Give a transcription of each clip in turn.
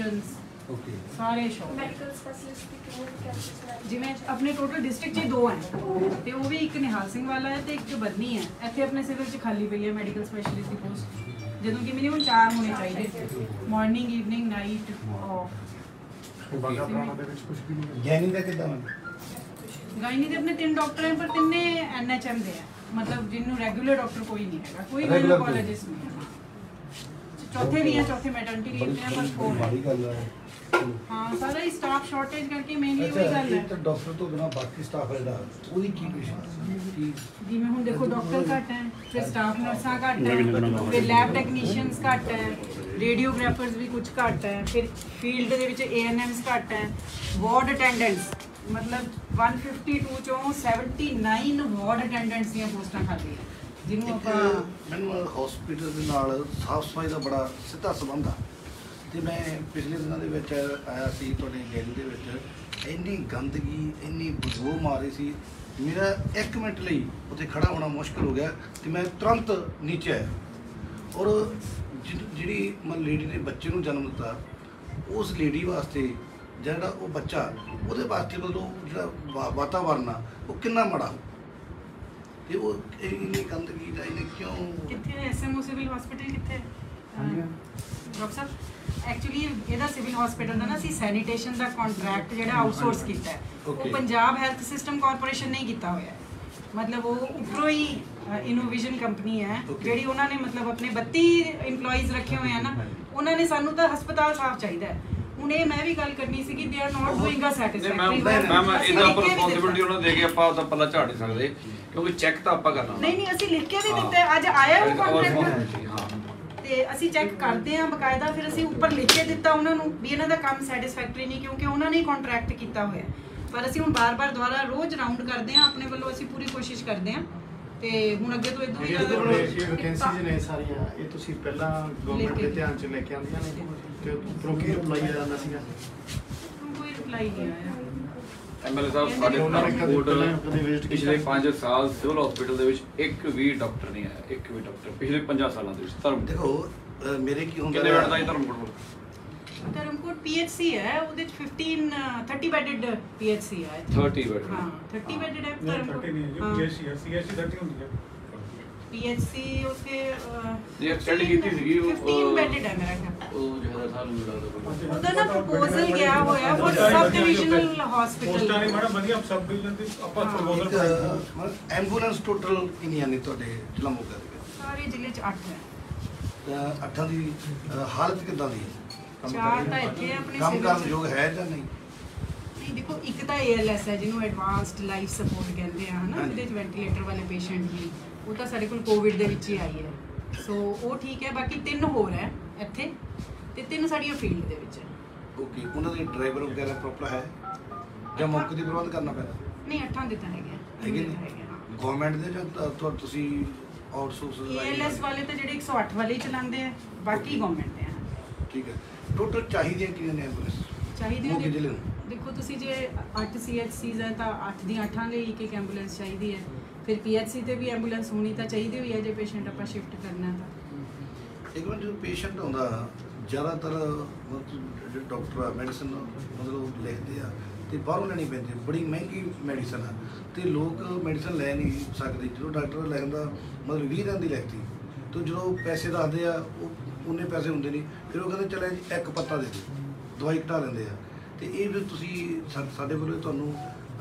Operations सारे shop medical specialist ਦੀ ਕਿੰਨੇ campus ਜਿਵੇਂ ਆਪਣੇ ਟੋਟਲ ਡਿਸਟ੍ਰਿਕਟ 'ਚ 2 ਹੈ ਤੇ ਉਹ ਵੀ ਇੱਕ ਨਿਹਾਲ ਸਿੰਘ ਵਾਲਾ ਹੈ ਤੇ ਇੱਕ ਬਦਨੀ ਹੈ। ਇੱਥੇ ਆਪਣੇ ਸਿਵਲ 'ਚ ਖਾਲੀ ਪਈ ਹੈ ਮੈਡੀਕਲ ਸਪੈਸ਼ਲਿਸਟ ਦੀ ਪੋਸਟ, ਜਦੋਂ ਕਿ ਮਿਨੀਮਮ 4 ਹੋਣੇ ਚਾਹੀਦੇ, morning evening night of. Gynae ਦਾ ਕਿੱਦਾਂ गायनी ਦੇ ਆਪਣੇ 3 ਡਾਕਟਰ हैं पर ਤਿੰਨੇ NHM ਦੇ ਹੈ, मतलब जिन्हों रेगुलर डॉक्टर कोई नहीं है, कोई गायनोकोलॉजिस्ट नहीं है। चौथे भी हैं, चौथे मैटरनिटी लीव पे हैं पर 4 ਮਾੜੀ ਗੱਲ ਹੈ। हाँ सारा ही स्टाफ शॉर्टेज करके मेनली वही गल है। ਤਾਂ ਡਾਕਟਰ ਤੋਂ ਬਿਨਾ ਬਾਕੀ ਸਟਾਫ ਹੈ ਜਿਹੜਾ ਉਹਦੀ ਕੀ ਪੇਸ਼ੈਂਟ जिवें हुण देखो डॉक्टर घट हैं, फिर स्टाफ नर्सां घट हैं, फिर लैब टैक्नीशियंस घट हैं, रेडियोग्राफर्स भी कुछ घट हैं, फिर फील्ड दे विच ANMs घट हैं, वार्ड अटेंडेंट्स मतलब 152 चों 79 वार्ड अटेंडेंट्स ਦੀਆਂ ਪੋਸਟਾਂ ਖਾਲੀ ਹੈ ਜਿਹਨੂੰ ਆਪਾਂ ਮੈਨੂੰ ਹਸਪੀਟਲ ਦੇ ਨਾਲ ਸਾਫ ਸਫਾਈ ਦਾ ਬੜਾ ਸਿੱਧਾ ਸੰਬੰਧ ਆ ਤੇ ਮੈਂ ਪਿਛਲੇ ਦਿਨਾਂ ਦੇ ਵਿੱਚ ਆਇਆ ਸੀ ਤੁਹਾਡੇ ਗੈਲਰੀ ਦੇ ਵਿੱਚ, ਇੰਨੀ ਗੰਦਗੀ ਇੰਨੀ ਬਦਬੂ ਮਾਰੀ ਸੀ, ਮੇਰਾ 1 ਮਿੰਟ ਲਈ ਉੱਥੇ ਖੜਾ ਹੋਣਾ ਮੁਸ਼ਕਲ ਹੋ ਗਿਆ ਤੇ ਮੈਂ ਤੁਰੰਤ ਨੀਚੇ ਆਇਆ। ਔਰ ਜਿਹੜੀ ਲੇਡੀ ਨੇ ਬੱਚੇ ਨੂੰ ਜਨਮ ਦਿੱਤਾ, ਉਸ ਲੇਡੀ ਵਾਸਤੇ ਜਿਹੜਾ ਉਹ ਬੱਚਾ ਉਹਦੇ ਵਾਸਤੇ ਮਤਲਬ ਜਿਹੜਾ ਵਾਤਾਵਰਨ ਆ ਉਹ ਕਿੰਨਾ ਮਾੜਾ, ਤੇ ਉਹ ਇੰਨੀ ਗੰਦਗੀ ਦਾ ਇਹਨੇ ਕਿਉਂ ਕਿੱਥੇ SMO ਸਿਵਲ ਹਸਪੀਟਲ ਕਿੱਥੇ ਡਾਕਟਰ ਸਾਹਿਬ? ਐਕਚੁਅਲੀ ਇਹਦਾ ਸਿਵਲ ਹਸਪੀਟਲ ਦਾ ਨਾ ਅਸੀਂ ਸੈਨੀਟੇਸ਼ਨ ਦਾ ਕੰਟਰੈਕਟ ਜਿਹੜਾ ਆਊਟਸੋਰਸ ਕੀਤਾ ਹੈ, ਉਹ ਪੰਜਾਬ ਹੈਲਥ ਸਿਸਟਮ ਕਾਰਪੋਰੇਸ਼ਨ ਨੇ ਕੀਤਾ ਹੋਇਆ ਹੈ। मतलब वो उपरों ही इनोविजन कंपनी है ਜਿਹੜੀ ਉਹਨਾਂ ਨੇ मतलब अपने 32 एम्प्लॉइज रखे हुए हैं ना, उन्होंने सानू तो हस्पताल साफ चाहिए। ਹੁਣ ਇਹ ਮੈਂ ਵੀ ਗੱਲ ਕਰਨੀ ਸੀ ਕਿ they are not doing a satisfactory. ਮੈਂ ਇਹਦਾ ਪਰ ਰਿਸਪੌਂਸਿਬਿਲਟੀ ਉਹਨਾਂ ਦੇ ਕੇ ਆਪਾਂ ਤਾਂ ਪੱਲਾ ਝਾੜ ਨਹੀਂ ਸਕਦੇ, ਕਿਉਂਕਿ ਚੈੱਕ ਤਾਂ ਆਪਾਂ ਕਰਨਾ। ਨਹੀਂ ਅਸੀਂ ਲਿਖ ਕੇ ਵੀ ਦਿੱਤਾ, ਅੱਜ ਆਇਆ ਉਹ ਕੰਟਰੈਕਟ ਹਾਂ ਤੇ ਅਸੀਂ ਚੈੱਕ ਕਰਦੇ ਹਾਂ ਬਕਾਇਦਾ, ਫਿਰ ਅਸੀਂ ਉੱਪਰ ਲਿਖ ਕੇ ਦਿੱਤਾ ਉਹਨਾਂ ਨੂੰ ਵੀ ਇਹਨਾਂ ਦਾ ਕੰਮ ਸੈਟੀਸਫੈਕਟਰੀ ਨਹੀਂ, ਕਿਉਂਕਿ ਉਹਨਾਂ ਨੇ ਕੰਟਰੈਕਟ ਕੀਤਾ ਹੋਇਆ। ਪਰ ਅਸੀਂ ਹੁਣ ਬਾਰ-ਬਾਰ ਦੁਬਾਰਾ ਰੋਜ਼ ਰਾਉਂਡ ਕਰਦੇ ਹਾਂ, ਆਪਣੇ ਵੱਲੋਂ ਅਸੀਂ ਪੂਰੀ ਕੋਸ਼ਿਸ਼ ਕਰਦੇ ਹਾਂ ਤੇ ਹੁਣ ਅੱਗੇ ਤੋਂ ਇਦਾਂ ਹੀ ਵੈਕੈਂਸੀਜ਼ ਨੇ ਸਾਰੀਆਂ, ਇਹ ਤੁਸੀਂ ਪਹਿਲਾਂ ਗਵਰਨਮੈਂਟ ਦੇ ਧਿਆਨ 'ਚ ਲੈ ਕੇ ਆਉਂਦੀਆਂ ਨੇ ਤੇ ਉੱਪਰੋਂ ਕੀ ਰਿਪਲਾਈ ਆ ਜਾਂਦਾ ਸੀਗਾ? ਕੋਈ ਰਿਪਲਾਈ ਨਹੀਂ ਆਇਆ। MLA ਸਾਹਿਬ ਸਾਡੇ ਰਿਪੋਰਟ ਪਿਛਲੇ 5 ਸਾਲ ਸਿਵਲ ਹਸਪੀਟਲ ਦੇ ਵਿੱਚ ਇੱਕ ਵੀ ਡਾਕਟਰ ਨਹੀਂ ਆਇਆ, ਇੱਕ ਵੀ ਡਾਕਟਰ ਪਿਛਲੇ 50 ਸਾਲਾਂ ਦੇ ਵਿੱਚ। ਧਰਮ ਦੇਖੋ ਮੇਰੇ ਕੀ ਹੁੰਦਾ ਕਿੰਨੇ ਬੈੱਡ ਦਾ ਧਰਮਕੋਟ? ਧਰਮਕੋਟ PHC ਹੈ, ਉਹਦੇ ਚ 30 ਬੈਡਡ PHC ਹੈ। 30 ਬੈੱਡ? ਹਾਂ 30 ਬੈਡਡ ਹੈ ਧਰਮਕੋਟ। ਹਾਂ PHC ਹੈ, CHC 30 ਹੁੰਦੀ ਹੈ। PHC ਉੱਥੇ ਇਹ ਸਟੱਡੀ ਕੀਤੀ ਸੀਗੀ, ਉਹ 15 ਬੈਡਡ ਹੈ ਮੇਰਾ ਖਿਆਲ। ਉਹ ਜਿਹੜਾ ਸਾਨੂੰ ਮਿਲਦਾ ਉਹਦਾ ਨਾ ਪ੍ਰਪੋਜ਼ਲ ਗਿਆ ਹੋਇਆ ਫॉर ਸਬ ਡਿਵੀਜ਼ਨਲ ਹਸਪੀਟਲ। ਪੋਸਟਾਂ ਨਹੀਂ ਮੈਡਮ ਵਧੀਆ ਸਬ ਡਿਵੀਜ਼ਨ ਤੇ ਆਪਾਂ ਪ੍ਰਪੋਜ਼ਲ ਐਂਬੂਲੈਂਸ ਟੋਟਲ ਕਿੰਨੀਆਂ ਨੇ ਤੁਹਾਡੇ ਜ਼ਿਲ੍ਹਾ ਮੋਗਾ ਦੇ ਵਿੱਚ? ਸਾਰੇ ਜ਼ਿਲ੍ਹੇ ਚ 8 ਹੈ। 8 ਦੀ ਹਾਲਤ ਕਿੱਦਾਂ ਦੀ ਹੈ? 4 ਤਾਂ ਇੱਥੇ ਆਪਣੇ ਕੰਮ ਕਰਨ ਯੋਗ ਹੈ ਜਾਂ ਨਹੀਂ? ਨਹੀਂ ਦੇਖੋ, ਇੱਕ ਤਾਂ ALS ਹੈ ਜਿਹਨੂੰ ਐਡਵਾਂਸਡ ਲਾਈਫ ਸਪੋਰਟ ਕਹਿੰਦੇ ਆ ਹਨਾ, ਜਿਹਦੇ ਚ ਵੈਂਟੀਲੇਟਰ ਵਾਲੇ ਪੇਸ਼ੈਂਟ ਵੀ, ਉਹ ਤਾਂ ਸਾਡੇ ਕੋਲ ਕੋਵਿਡ ਦੇ ਵਿੱਚ ਹੀ ਆਈ ਹੈ, ਸੋ ਉਹ ਠੀਕ ਹੈ। ਬਾਕੀ 3 ਹੋਰ ਹੈ ਇੱਥੇ ਤੇ 3 ਸਾਡੀਆਂ ਫੀਲਡ ਦੇ ਵਿੱਚ ਹੈ। ਓਕੇ, ਉਹਨਾਂ ਦੇ ਡਰਾਈਵਰ ਵਗੈਰਾ ਪ੍ਰੋਪਰ ਹੈ ਜਾਂ ਮੌਕੇ ਦੀ ਪ੍ਰਬੰਧ ਕਰਨਾ ਪੈਂਦਾ? ਨਹੀਂ 8 ਦੇ ਤਾਂ ਹੈਗੇ ਹੈਗੇ ਨੇ ਗਵਰਨਮੈਂਟ ਦੇ ਜਾਂ ਤੁਸੀਂ ਆਊਟਸੋਰਸ? ALS ਵਾਲੇ ਤਾਂ ਜਿਹੜੇ 108 ਵਾਲੇ ਹੀ ਚਲਾਉਂਦੇ ਆ, ਬਾਕੀ ਗਵਰਨਮੈਂਟ ਦੇ ਆ। ਠੀਕ ਹੈ, ਟੋਟਲ ਚਾਹੀਦੀਆਂ ਕਿੰਨੀਆਂ ਨੇ ਐਂਬੂਲੈਂਸ ਚਾਹੀਦੀਆਂ ਮੋਗੇ ਜ਼ਿਲ੍ਹੇ ਨੂੰ? ਦੇਖੋ ਤੁਸੀਂ ਜੇ 8 CHCs ਹੈ ਤਾਂ 8 ਦੀਆਂ 8 ਲਈ ਇੱਕ ਐਂਬੂਲੈਂਸ ਚਾਹੀਦੀ ਹੈ, ਫਿਰ PHC ਤੇ ਵੀ ਐਂਬੂਲੈਂਸ ਹੋਣੀ ਤਾਂ ਚਾਹੀਦੀ ਹੋਈ ਹੈ ਜੇ ਪੇਸ਼ੈਂਟ ਆਪਾਂ ਸ਼ਿਫਟ ਕਰਨਾ ਤਾਂ। ਇੱਕ ਮਿੰਟ, ਜਦੋਂ ਪੇਸ਼ੈਂਟ ਆਉਂਦਾ ਜ਼ਿਆਦਾਤਰ ਜਿਹੜੇ ਡਾਕਟਰ ਆ ਮੈਡੀਸਨ ਮਤਲਬ ਲਿਖਦੇ ਆ ਤੇ ਬਾਹਰੋਂ ਲੈਣੀ ਪੈਂਦੀ, ਬੜੀ ਮਹਿੰਗੀ ਮੈਡੀਸਨ ਆ ਤੇ ਲੋਕ ਮੈਡੀਸਨ ਲੈ ਨਹੀਂ ਸਕਦੇ। ਜਦੋਂ ਡਾਕਟਰ ਲੈਂਦਾ ਮਤਲਬ 20 ਦਿਨ ਦੀ ਲਿਖਤੀ, ਤਾਂ ਜਦੋਂ ਪੈਸੇ ਦੱਸਦੇ ਆ ਉਹ ਉਨੇ ਪੈਸੇ ਹੁੰਦੇ ਨਹੀਂ, ਫਿਰ ਉਹ ਕਹਿੰਦੇ ਚਲੇ ਜੀ ਇੱਕ ਪੱਤਾ ਦੇ ਦਿਓ, ਦਵਾਈ ਘਟਾ ਲੈਂਦੇ ਆ। ਤੇ ਇਹ ਵੀ ਤੁਸੀਂ ਸਾਡੇ ਵੱਲੋਂ ਤੁਹਾਨੂੰ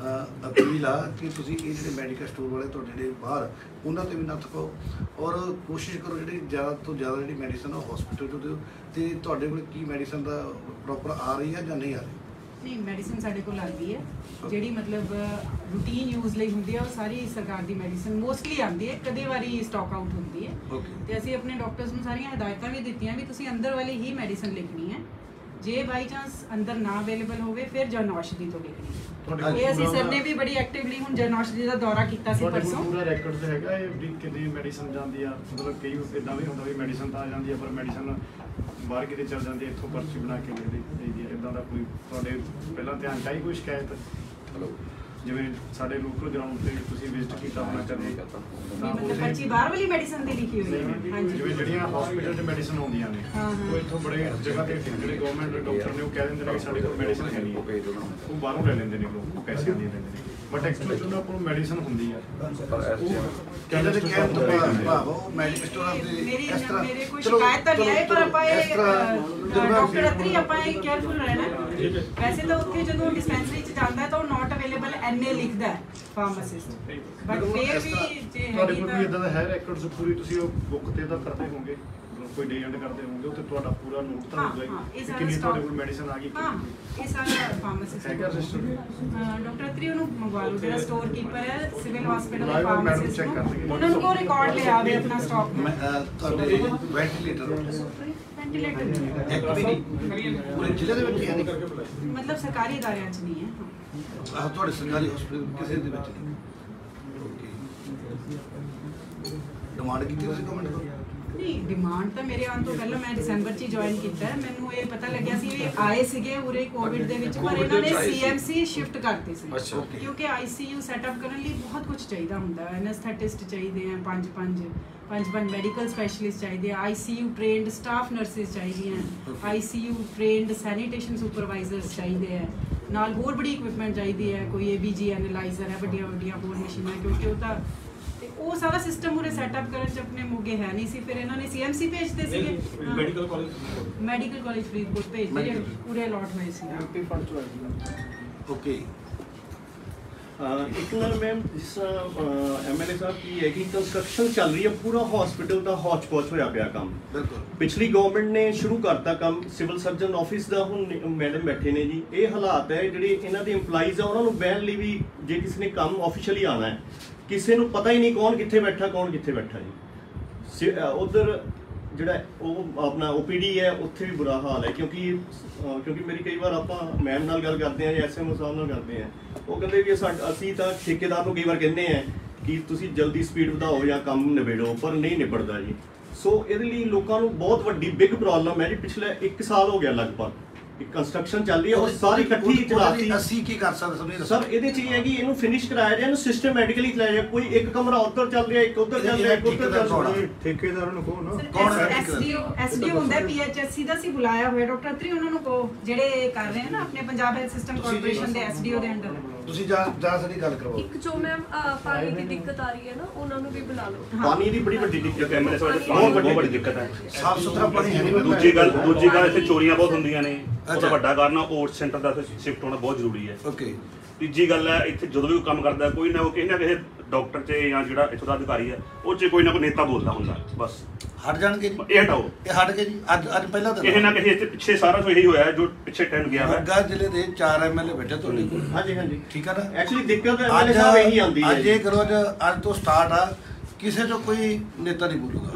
ਅਪੀਲ ਆ ਕਿ ਤੁਸੀਂ ਇਹ ਜਿਹੜੇ ਮੈਡੀਕਲ ਸਟੋਰ ਵਾਲੇ ਤੁਹਾਡੇ ਜਿਹੜੇ ਬਾਹਰ, ਉਹਨਾਂ 'ਤੇ ਵੀ ਨੱਥ ਪਾਓ ਔਰ ਕੋਸ਼ਿਸ਼ ਕਰੋ ਜਿਹੜੀ ਜ਼ਿਆਦਾ ਤੋਂ ਜ਼ਿਆਦਾ ਜਿਹੜੀ ਮੈਡੀਸਨ ਉਹ ਹਸਪੀਟਲ 'ਚੋਂ ਦਿਓ। ਤੇ ਤੁਹਾਡੇ ਕੋਲ ਕੀ ਮੈਡੀਸਨ ਦਾ ਪ੍ਰੋਪਰ ਆ ਰਹੀ ਹੈ ਜਾਂ ਨਹੀਂ ਆ ਰਹੀ? ਨਹੀਂ ਮੈਡੀਸਨ ਸਾਡੇ ਕੋਲ ਆਉਂਦੀ ਹੈ, ਜਿਹੜੀ ਮਤਲਬ ਰੂਟੀਨ ਯੂਜ਼ ਲਈ ਹੁੰਦੀ ਹੈ, ਉਹ ਸਾਰੀ ਸਰਕਾਰ ਦੀ ਮੈਡੀਸਨ ਮੋਸਟਲੀ ਆਉਂਦੀ ਹੈ, ਕਦੇ ਵਾਰੀ ਸਟਾਕ ਆਊਟ ਹੁੰਦੀ ਹੈ। ਤੇ ਅਸੀਂ ਆਪਣੇ ਡਾਕਟਰਸ ਨੂੰ ਸਾਰੀਆਂ ਹਦਾਇਤਾਂ ਵੀ ਦਿੱਤੀਆਂ ਵੀ ਤੁਸੀਂ ਅੰਦਰ ਵਾਲੀ ਹੀ ਮੈਡੀਸਨ ਲਿਖਣੀ ਹੈ, ਜੇ ਬਾਈ ਚਾਂਸ ਅੰਦਰ ਨਾ ਅਵੇਲੇਬਲ ਹੋਵੇ ਫਿਰ ਜਨ ਔਸ਼ਧੀ ਤੋਂ ਲਿਖਣੀ ਹੈ। ਇਹ ਅਸੀਂ ਸਰ ਨੇ ਵੀ ਬੜੀ ਐਕਟਿਵਲੀ ਹੁਣ ਜਨ ਔਸ਼ਧੀ ਦਾ ਦੌਰਾ ਕੀਤਾ ਸੀ ਪਰਸੋਂ। ਪੂਰਾ ਰੈਕੋਰਡ ਤੇ ਹੈਗਾ ਇਹ ਵੀ ਕਿੰਨੀ ਮੈਡੀਸਨ ਜਾਂਦੀ ਆ, ਮਤਲਬ ਕਈ ਇਦਾਂ ਵੀ ਹੁੰਦਾ ਵੀ ਮੈਡੀਸਨ ਤਾਂ ਆ ਜਾਂਦੀ ਆ ਪਰ ਮੈਡੀਸਨ ਬਾਹਰ ਕਿਤੇ ਚੱਲ ਜਾਂਦੀ ਹੈ, ਇੱਥੋਂ ਪਰਚੀ ਬਣਾ ਕੇ ਲਿਖਦੀ ਚਾਹੀਦੀ ਹੈ, ਇਦਾਂ ਦਾ ਕੋਈ ਤੁਹਾਡੇ ਪਹਿਲਾਂ ਧਿਆਨ ਚਾਹੀ ਕੋਈ ਸ਼ਿਕਾਇਤ? ਹਲੋ ਜਿਵੇਂ ਸਾਡੇ ਲੋਕਲ ਗਰਾਊਂਡ ਤੇ ਤੁਸੀਂ ਵਿਜ਼ਿਟ ਕੀਤਾ ਹੋਣਾ ਕਦੇ ਵੀ ਮਤਲਬ ਪਰਚੀ ਬਾਹਰ ਵਾਲੀ ਮੈਡੀਸਨ ਦੀ ਲਿਖੀ ਹੋਈ ਹੈ ਹਾਂਜੀ ਜਿਵੇਂ ਜਿਹੜੀਆਂ ਹਸਪੀਟਲ 'ਚ ਮੈਡੀਸਨ ਆਉਂਦੀਆਂ ਨੇ ਉਹ ਇੱਥੋਂ ਬੜੇ ਜਗ੍ਹਾ ਤੇ ਜਿਹੜੇ ਗਵਰਨਮੈਂਟ ਡਾਕਟਰ ਨੇ ਉਹ ਕਹਿ ਦਿੰਦੇ ਨੇ ਕਿ ਸਾਡੇ ਕੋਲ ਮੈਡੀਸਨ ਹੈ ਨਹੀਂ, ਉਹ ਬਾਹਰੋਂ ਲੈ ਲੈਂਦੇ ਨੇ ਲੋਕ, ਪੈਸਿਆਂ ਦੀ ਲੈਂਦੇ ਨੇ, ਬਟ ਐਕਚੁਅਲੀ ਉਹਨਾਂ ਕੋਲ ਮੈਡੀਸਨ ਹੁੰਦੀ ਆ। ਕਹਿੰਦੇ ਨੇ ਕਹਿਣ ਤੋਂ ਭਾਵ ਉਹ ਮੈਡੀਕਲ ਸਟੋਰਾਂ ਤੇ ਮੇਰੀ ਇਸ ਤਰ੍ਹਾਂ ਮੇਰੇ ਕੋਈ ਸ਼ਿਕਾਇਤ ਤਾਂ ਨਹੀਂ ਆਈ, ਪਰ ਆਪਾਂ ਇਹ ਡਾਕਟਰ ਅਤਰੀ ਆਪਾਂ ਇਹ ਕੇਅਰਫੁਲ ਰਹਿਣਾ। ਵੈਸੇ ਤਾਂ ਉੱਥੇ ਜਦੋਂ ਡਿਸਪੈਂਸਰੀ 'ਚ ਜਾਂਦਾ ਤਾਂ ਉਹ ਨਾਟ ਅਵੇਲੇਬਲ ਐਨਏ ਲਿਖਦਾ ਹੈ ਫਾਰਮਾਸਿਸਟ, ਬਟ ਫਿਰ ਵੀ ਜੇ ਤੁਹਾਡੇ ਹੈਗੀ ਕੋਲ ਤਾਂ ਵੀ ਇਦਾਂ ਦਾ ਹੈ ਰੈਕੋਰਡਸ ਪੂਰੀ, ਤੁਸੀਂ ਉਹ ਬੁੱਕ ਤੇ ਤਾਂ ਕਰਦੇ ਹੋਵੋਗੇ, ਕੋਈ ਡੇ ਐਂਡ ਕਰਦੇ ਹੋਵੋਗੇ, ਉੱਥੇ ਤੁਹਾਡਾ ਪੂਰਾ ਨੋਟ ਤਾਂ ਹੋਊਗਾ ਹੀ ਕਿ ਕਿੰਨੀ ਤੁਹਾਡੇ ਕੋਲ ਮੈਡੀਸਨ ਆ ਗਈ। ਹਾਂ ਇਹ ਸਾਰਾ ਫਾਰਮਾਸਿਸਟ ਹੈਗਾ ਸਿਸਟਮ ਡਾਕਟਰ ਅਤਰੀ ਉਹਨੂੰ ਮੰਗਵਾ ਲਓ, ਜਿਹੜਾ ਸਟੋਰ ਕੀਪਰ ਹੈ ਸਿਵਲ ਹਸਪੀਟਲ ਦੇ ਮੈਡਮ ਫਾਰਮਾਸਿਸਟ ਚੈੱਕ ਕਰ ਲਈਏ, ਉਹਨਾਂ ਨੂੰ ਕੋ ਰਿਕਾਰਡ ਲਿਆ ਆਵੇ ਆਪਣਾ ਸਟਾਕ ਤੁਹਾਡੇ ਵੈਂਟੀਲੇਟਰ ਵੈਂਟੀਲੇਟਰ ਇੱਕ ਵੀ ਨਹੀਂ ਪੂਰੇ ਜ਼ਿਲ੍ਹੇ ਦੇ ਵਿੱਚ ਹੈ ਨਹੀਂ, ਮਤਲਬ ਸਰਕਾਰੀ ਅਦਾਰਿਆਂ 'ਚ ਨਹੀਂ ਹੈ। ਆਹ ਤੁਹਾਡੇ ਸਰਕਾਰੀ ਹਸਪੀਟਲ ਕਿਸੇ ਦੇ ਵਿੱਚ ਨਹੀਂ। ਡਿਮਾਂਡ ਕੀਤੀ ਤੁਸੀਂ ਗਵਰਨਮੈਂਟ ਤੋਂ? ਨਹੀਂ ਡਿਮਾਂਡ ਤਾਂ ਮੇਰੇ ਆਉਣ ਤੋਂ ਪਹਿਲਾਂ ਮੈਂ ਦਸੰਬਰ 'ਚ ਜੁਆਇਨ ਕੀਤਾ ਹੈ, ਮੈਨੂੰ ਇਹ ਪਤਾ ਲੱਗਿਆ ਸੀ ਵੀ ਆਏ ਸੀਗੇ ਉਰੇ ਕੋਵਿਡ ਦੇ ਵਿੱਚ, ਪਰ ਇਹਨਾਂ ਨੇ ਸੀਐਮਸੀ ਸ਼ਿਫਟ ਕਰਤੇ ਸੀ ਕਿਉਂਕਿ ਆਈਸੀਯੂ ਸੈਟਅਪ ਕਰਨ ਲਈ ਬਹੁਤ ਕੁਝ ਚਾਹੀਦਾ ਹੁੰਦਾ ਹੈ। ਐਨਸਥੈਟਿਸਟ ਚਾਹੀਦੇ ਆ, ਪੰਜ ਮੈਡੀਕਲ ਸਪੈਸ਼ਲਿਸਟ ਚਾਹੀਦੇ ਆ, ਆਈਸੀਯੂ ਟ੍ਰੇਨਡ ਸਟਾਫ ਨਰਸਿਸ ਚਾਹੀਦੀਆਂ, ਆਈਸੀਯੂ ਟ੍ਰੇਨਡ ਸੈਨੀਟੇਸ਼ਨ ਸੁਪਰਵਾਈਜ਼ਰਸ ਚਾਹੀਦੇ ਆ, ਨਾਲ ਹੋਰ ਬੜੀ ਇਕਵਿਪਮੈਂਟ ਚਾਹੀਦੀ ਹੈ, ਕੋਈ ਏਬੀਜੀ ਐਨਾਲਾਈਜ਼ਰ ਹੈ, ਵੱਡੀਆਂ ਹੋਰ ਮਸ਼ੀਨਾਂ, ਕਿਉਂਕਿ ਉਹ ਤਾਂ ਉਹ ਸਾਰਾ ਸਿਸਟਮ ਉਰੇ ਸੈਟਅਪ ਕਰਨ 'ਚ ਆਪਣੇ ਮੋਗੇ ਹੈ ਨਹੀਂ ਸੀ। ਫਿਰ ਇਹਨਾਂ ਨੇ ਸੀਐਮਸੀ ਭੇਜਦੇ ਸੀਗੇ, ਮੈਡੀਕਲ ਕਾਲਜ ਫਰੀਦਕੋਟ ਭੇਜਦੇ ਜਿਹੜੇ ਪੂਰੇ ਅਲਾਟ ਹੋਏ ਸੀ। ਓਕੇ ਇੱਕ ਨਾਲ ਮੈਮ ਜਿਸ ਤਰ੍ਹਾਂ ਐਮਐਲਏ ਸਾਹਿਬ ਕੀ ਹੈ ਕਿ ਕੰਸਟਰਕਸ਼ਨ ਚੱਲ ਰਹੀ ਹੈ, ਪੂਰਾ ਹਸਪੀਟਲ ਦਾ ਹੌਚ-ਪੌਚ ਹੋਇਆ ਪਿਆ ਕੰਮ। ਬਿਲਕੁਲ ਪਿਛਲੀ ਗਵਰਨਮੈਂਟ ਨੇ ਸ਼ੁਰੂ ਕਰਤਾ ਕੰਮ, ਸਿਵਲ ਸਰਜਨ ਆਫਿਸ ਦਾ ਹੁਣ ਮੈਡਮ ਬੈਠੇ ਨੇ ਜੀ। ਇਹ ਹਾਲਾਤ ਹੈ ਜਿਹੜੇ ਇਹਨਾਂ ਦੇ EMPLOYEES ਆ ਉਹਨਾਂ ਨੂੰ ਬਹਿਣ ਲਈ ਵੀ ਜੇ ਕਿਸੇ ਨੇ ਕੰਮ ਆਫੀਸ਼ੀਅਲੀ ਆਉਣਾ ਹੈ, ਕਿਸੇ ਨੂੰ ਪਤਾ ਹੀ ਨਹੀਂ ਕੌਣ ਕਿੱਥੇ ਬੈਠਾ ਜੀ। ਉਧਰ ਜਿਹੜਾ ਉਹ ਆਪਣਾ OPD ਹੈ ਉੱਥੇ ਵੀ ਬੁਰਾ ਹਾਲ ਹੈ, ਕਿਉਂਕਿ ਮੇਰੀ ਕਈ ਵਾਰ ਆਪਾਂ ਮੈਮ ਨਾਲ ਗੱਲ ਕਰਦੇ ਹਾਂ ਜਾਂ SMO ਸਾਹਿਬ ਨਾਲ ਕਰਦੇ ਹਾਂ, ਉਹ ਕਹਿੰਦੇ ਵੀ ਅਸੀਂ ਤਾਂ ਠੇਕੇਦਾਰ ਨੂੰ ਕਈ ਵਾਰ ਕਹਿੰਦੇ ਹਾਂ ਕਿ ਤੁਸੀਂ ਜਲਦੀ ਸਪੀਡ ਵਧਾਓ ਜਾਂ ਕੰਮ ਨਿਬੇੜੋ, ਪਰ ਨਹੀਂ ਨਿਬੜਦਾ ਜੀ। ਸੋ ਇਹਦੇ ਲਈ ਲੋਕਾਂ ਨੂੰ ਬਹੁਤ ਵੱਡੀ ਬਿਗ ਪ੍ਰੋਬਲਮ ਹੈ ਜੀ। ਪਿਛਲੇ 1 ਸਾਲ ਹੋ ਗਿਆ ਲਗਭਗ ਕੰਸਟਰਕਸ਼ਨ ਚੱਲ ਰਹੀ ਹੈ, ਉਹ ਸਾਰੀ ਇਕੱਠੀ ਚਲਾਤੀ। ਅਸੀਂ ਕੀ ਕਰ ਸਕਦੇ ਸਰ ਇਹਦੇ 'ਚ ਇਹ ਹੈ ਕਿ ਇਹਨੂੰ ਫਿਨਿਸ਼ ਕਰਾਇਆ ਜਾਏ, ਇਹਨੂੰ ਸਿਸਟਮੈਟਿਕਲੀ ਚਲਾਇਆ ਜਾਏ। ਕੋਈ ਇੱਕ ਕਮਰਾ ਉੱਧਰ ਚੱਲ ਰਿਹਾ, ਇੱਕ ਉੱਧਰ ਚੱਲ ਰਿਹਾ, ਇੱਕ ਉੱਧਰ ਚੱਲ ਰਿਹਾ। ਠੇਕੇਦਾਰ ਨੂੰ ਕਹੋ ਨਾ, ਕੌਣ ਐਸਡੀਓ ਹੁੰਦਾ PHSC ਦਾ ਸੀ ਬੁਲਾਇਆ ਹੋਇਆ ਡਾਕਟਰ ਅਤਰੀ, ਉਹਨਾਂ ਨੂੰ ਕਹੋ ਜਿਹੜੇ ਕਰ ਰਹੇ ਹਨ ਨਾ ਆਪਣੇ ਪੰਜਾਬ ਹੈਲਥ ਸਿਸਟਮ ਕਾਰਪੋਰੇਸ਼ਨ ਦੇ ਐਸਡੀਓ ਦੇ ਅੰਡਰ। ਤੁਸੀਂ ਜਾ ਸਾਡੀ ਗੱਲ ਕਰਵਾਓ। ਇੱਕ ਜੋ ਮੈਮ ਪਾਣੀ ਦੀ ਦਿੱਕਤ ਆ ਰਹੀ ਹੈ ਨਾ, ਉਹਨਾਂ ਨੂੰ ਵੀ ਬੁਲਾ ਲਓ। ਪਾਣੀ ਦੀ ਬੜੀ ਵੱਡੀ ਦਿੱਕਤ ਹੈ, ਐਮਐਲਏ ਸਾਹਿਬ ਬਹੁਤ ਵੱਡੀ ਦਿੱਕਤ ਹੈ। ਸਾਫ ਸੁਥਰਾ ਪਾਣੀ ਹੈ ਨਹੀਂ। ਦੂਜੀ ਗੱਲ ਇੱਥੇ ਚੋਰੀਆਂ ਬਹੁਤ ਹੁੰਦੀਆਂ ਨੇ, ਉਹਦਾ ਵੱਡਾ ਕਾਰਨ ਓਟ ਸੈਂਟਰ ਦਾ ਸ਼ਿਫਟ ਹੋਣਾ ਬਹੁਤ ਜ਼ਰੂਰੀ ਹੈ। ਓਕੇ ਤੀਜੀ ਗੱਲ ਹੈ ਇੱਥੇ ਜਦੋਂ ਵੀ ਕੋਈ ਕੰਮ ਕਰਦਾ ਕੋਈ ਨਾ ਕਿਸੇ ਡਾਕਟਰ 'ਚ ਜਾਂ ਜਿਹੜਾ ਇੱਥੋਂ ਦਾ ਅਧਿਕਾਰੀ ਹੈ ਉਹ 'ਚ ਕੋਈ ਨਾ ਕੋਈ ਨੇਤਾ ਬੋਲਦਾ ਹੁੰਦਾ, ਬਸ ਹਟ ਜਾਣਗੇ ਜੀ। ਇਹ ਹਟਾਓ, ਇਹ ਹਟ ਗਏ ਜੀ। ਅੱਜ ਪਹਿਲਾਂ ਤਾਂ ਕਿਸੇ ਨਾ ਕਿਸੇ ਇੱਥੇ ਪਿੱਛੇ ਸਾਰਾ ਕੁਝ ਇਹੀ ਹੋਇਆ ਜੋ ਪਿੱਛੇ ਟਾਈਮ ਗਿਆ ਹੈ। ਮੋਗਾ ਜ਼ਿਲ੍ਹੇ ਦੇ 4 MLA ਬੈਠੇ ਤੁਹਾਡੇ ਕੋਲ। ਹਾਂਜੀ ਠੀਕ ਹੈ ਨਾ। ਐਕਚੁਅਲੀ ਦਿੱਕਤ ਐਮਐਲਏ ਸਾਹਿਬ ਇਹੀ ਆਉਂਦੀ ਹੈ। ਅੱਜ ਇਹ ਕਰੋ, ਅੱਜ ਤੋਂ ਸਟਾਰਟ ਆ, ਕਿਸੇ ਤੋਂ ਕੋਈ ਨੇਤਾ ਨਹੀਂ ਬੋਲੂਗਾ।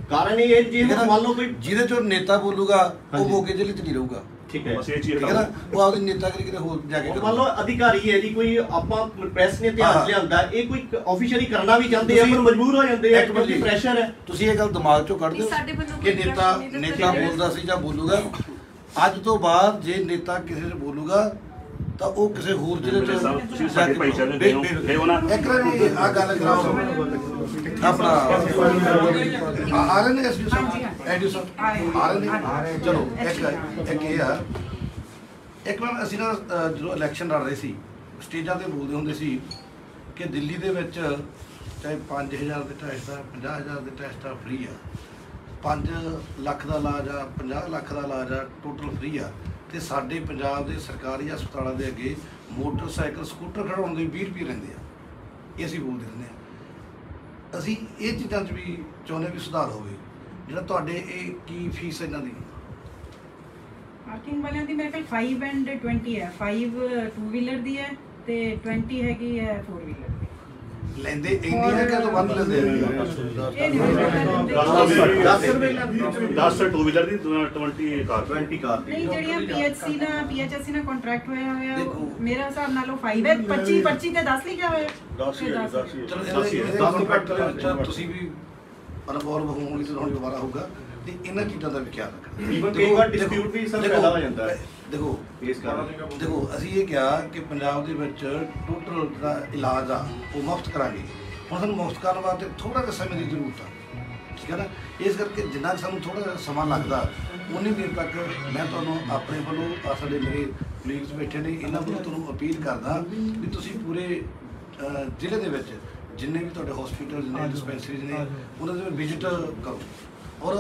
ਕਾਰਨ ਇਹ ਜੇ ਮੰਨ ਲਓ ਕੋਈ ਜਿਹਦੇ ਚੋਂ ਨੇਤਾ ਬੋਲੂਗਾ ਉਹ ਮੋਗੇ ਜ਼ਿਲ੍ਹੇ 'ਚ ਨਹੀਂ ਰਹੂਗਾ। ਠੀਕ ਹੈ, ਬਸ ਇਹ ਚੀਜ਼ ਠੀਕ ਹੈ ਨਾ। ਉਹ ਆਪਦੀ ਨੇਤਾਗਿਰੀ ਕਿਤੇ ਹੋਰ ਜਾ ਕੇ ਮੰਨ ਲਓ ਅਧਿਕਾਰੀ ਹੈ ਜੀ, ਕੋਈ ਆਪਾਂ ਪ੍ਰੈਸ ਨੇ ਧਿਆਨ ਲਿਆਂਦਾ, ਇਹ ਕੋਈ ਆਫੀਸ਼ੀਅਲੀ ਕਰਨਾ ਵੀ ਚਾਹੁੰਦੇ ਆ ਪਰ ਮਜਬੂਰ ਹੋ ਜਾਂਦੇ ਆ ਕਿਉਂਕਿ ਪ੍ਰੈਸ਼ਰ ਹੈ। ਤੁਸੀਂ ਇਹ ਗੱਲ ਦਿਮਾਗ 'ਚੋਂ ਕੱਢ ਦਿਓ ਕਿ ਨੇਤਾ ਬੋਲਦਾ ਸੀ ਜਾਂ ਬੋਲੂਗਾ। ਅੱਜ ਤੋਂ ਬਾਅਦ ਜੇ ਨੇਤਾ ਕਿਸੇ ਨੇ ਬੋਲੂਗਾ ਤਾਂ ਉਹ ਕਿਸੇ ਹੋਰ ਜ਼ਿਲ੍ਹੇ 'ਚ ਤੁਸੀਂ ਸਾਡੇ ਭਾਈਚਾਰੇ ਦੇ ਹੋ, ਇਹ ਉਹਨਾਂ ਇੱਕ ਵਾਰੀ ਆ ਗੱਲ ਕਰਾਓ ਆਪਣਾ ਆ ਰਹੇ ਨੇ ਐਸਡੀ ਸਾਹਿਬ, ਐਡੀ ਸਾਹਿਬ ਆ ਰਹੇ ਨੇ। ਚਲੋ ਇੱਕ ਇਹ ਆ, ਇੱਕ ਵਾਰ ਅਸੀਂ ਨਾ ਜਦੋਂ ਇਲੈਕਸ਼ਨ ਲੜ ਰਹੇ ਸੀ ਸਟੇਜਾਂ ਤੇ ਬੋਲਦੇ ਹੁੰਦੇ ਸੀ ਕਿ ਦਿੱਲੀ ਦੇ ਵਿੱਚ ਚਾਹੇ 5000 ਦੇ ਟੈਸਟ ਆ, 50000 ਦੇ ਟੈਸਟ ਆ, ਫ੍ਰੀ ਆ, 5 ਲੱਖ ਦਾ ਇਲਾਜ ਆ, 50 ਲੱਖ ਦਾ ਇਲਾਜ ਆ, ਟੋਟਲ ਫ੍ਰੀ ਆ। ਤੇ ਸਾਡੇ ਪੰਜਾਬ ਦੇ ਸਰਕਾਰੀ ਹਸਪਤਾਲਾਂ ਦੇ ਅੱਗੇ ਮੋਟਰਸਾਈਕਲ ਸਕੂਟਰ ਖੜਾਉਣ ਦੇ 20 ਰੁਪਏ ਲੈਂਦੇ ਆ। ਇਹ ਅਸੀਂ ਬੋਲਦੇ ਰਹਿੰਦੇ ਹਾਂ। ਅਸੀਂ ਇਹ ਚੀਜ਼ਾਂ 'ਚ ਵੀ ਚਾਹੁੰਦੇ ਵੀ ਸੁਧਾਰ ਹੋਵੇ। ਜਿਹੜਾ ਤੁਹਾਡੇ ਇਹ ਕੀ ਫੀਸ ਇਹਨਾਂ ਦੀ? ਪਾਰਕਿੰਗ ਵਾਲਿਆਂ ਦੀ ਮੇਰੇ ਕੋਲ 5 and 20 ਹੈ। 5 2 ਵੀਲਰ ਦੀ ਹੈ ਤੇ 20 ਹੈਗੀ ਹੈ 4 ਵੀਲਰ ਦੀ। ਲੈਂਦੇ ਇੰਨੀ ਹੈ ਕਿ ਤੋਂ ਵੱਧ ਲੈਂਦੇ ਇਹ ਨਹੀਂ ਪਤਾ 10 ਰੁਪਏ 10 2 ਵੀਲਰ ਦੀ 20 ਕਾਰ ਨਹੀਂ, ਜਿਹੜੀਆਂ PHSC ਨਾਲ ਕੰਟਰੈਕਟ ਹੋਇਆ ਮੇਰਾ ਹਿਸਾਬ ਨਾਲ ਉਹ 5 ਹੈ। 25 ਤੇ 10 ਲਿਖਿਆ ਹੋਇਆ। 10 ਚਲੋ 10 ਤੁਸੀਂ ਵੀ ਅਨਵੋਲਵ ਹੋਵੋਗੇ ਤਾਂ ਹੁਣ ਦੁਬਾਰਾ ਹੋਊਗਾ। ਤੇ ਇਹਨਾਂ ਚੀਜ਼ਾਂ ਦਾ ਵੀ ਖਿਆਲ ਰੱਖਣਾ। ਈਵਨ ਕਈ ਵਾਰ ਡਿਸਪਿਊਟ ਵੀ ਸਰ ਪੈਦਾ ਹੋ ਜਾਂਦਾ ਹੈ। ਦੇਖੋ ਇਸ ਕਾਰਨ ਦੇਖੋ ਅਸੀਂ ਇਹ ਕਿਹਾ ਕਿ ਪੰਜਾਬ ਦੇ ਵਿੱਚ ਟੋਟਲ ਜਿਹੜਾ ਇਲਾਜ ਆ ਉਹ ਮੁਫਤ ਕਰਾਂਗੇ। ਹੁਣ ਸਾਨੂੰ ਮੁਫਤ ਕਰਨ ਵਾਸਤੇ ਥੋੜਾ ਜਿਹਾ ਸਮੇਂ ਦੀ ਜ਼ਰੂਰਤ ਆ, ਠੀਕ ਹੈ ਨਾ। ਇਸ ਕਰਕੇ ਜਿੰਨਾ ਸਾਨੂੰ ਥੋੜਾ ਜਿਹਾ ਸਮਾਂ ਲੱਗਦਾ ਉਨੀ ਦੇਰ ਤੱਕ ਮੈਂ ਤੁਹਾਨੂੰ ਆਪਣੇ ਵੱਲੋਂ ਸਾਡੇ ਮੇਰੇ ਕਲੀਗਸ ਬੈਠੇ ਨੇ ਇਹਨਾਂ ਵੱਲੋਂ ਤੁਹਾਨੂੰ ਅਪੀਲ ਕਰਦਾ ਵੀ ਤੁਸੀਂ ਪੂਰੇ ਜ਼ਿਲ੍ਹੇ ਦੇ ਵਿੱਚ ਜਿੰਨੇ ਵੀ ਤੁਹਾਡੇ ਹਸਪੀਟਲਸ ਨੇ ਡਿਸਪੈਂਸਰੀਜ਼ ਨੇ ਉਹਨਾਂ ਦੇ ਵਿੱਚ ਵਿਜ਼ਿਟ ਕਰੋ ਔਰ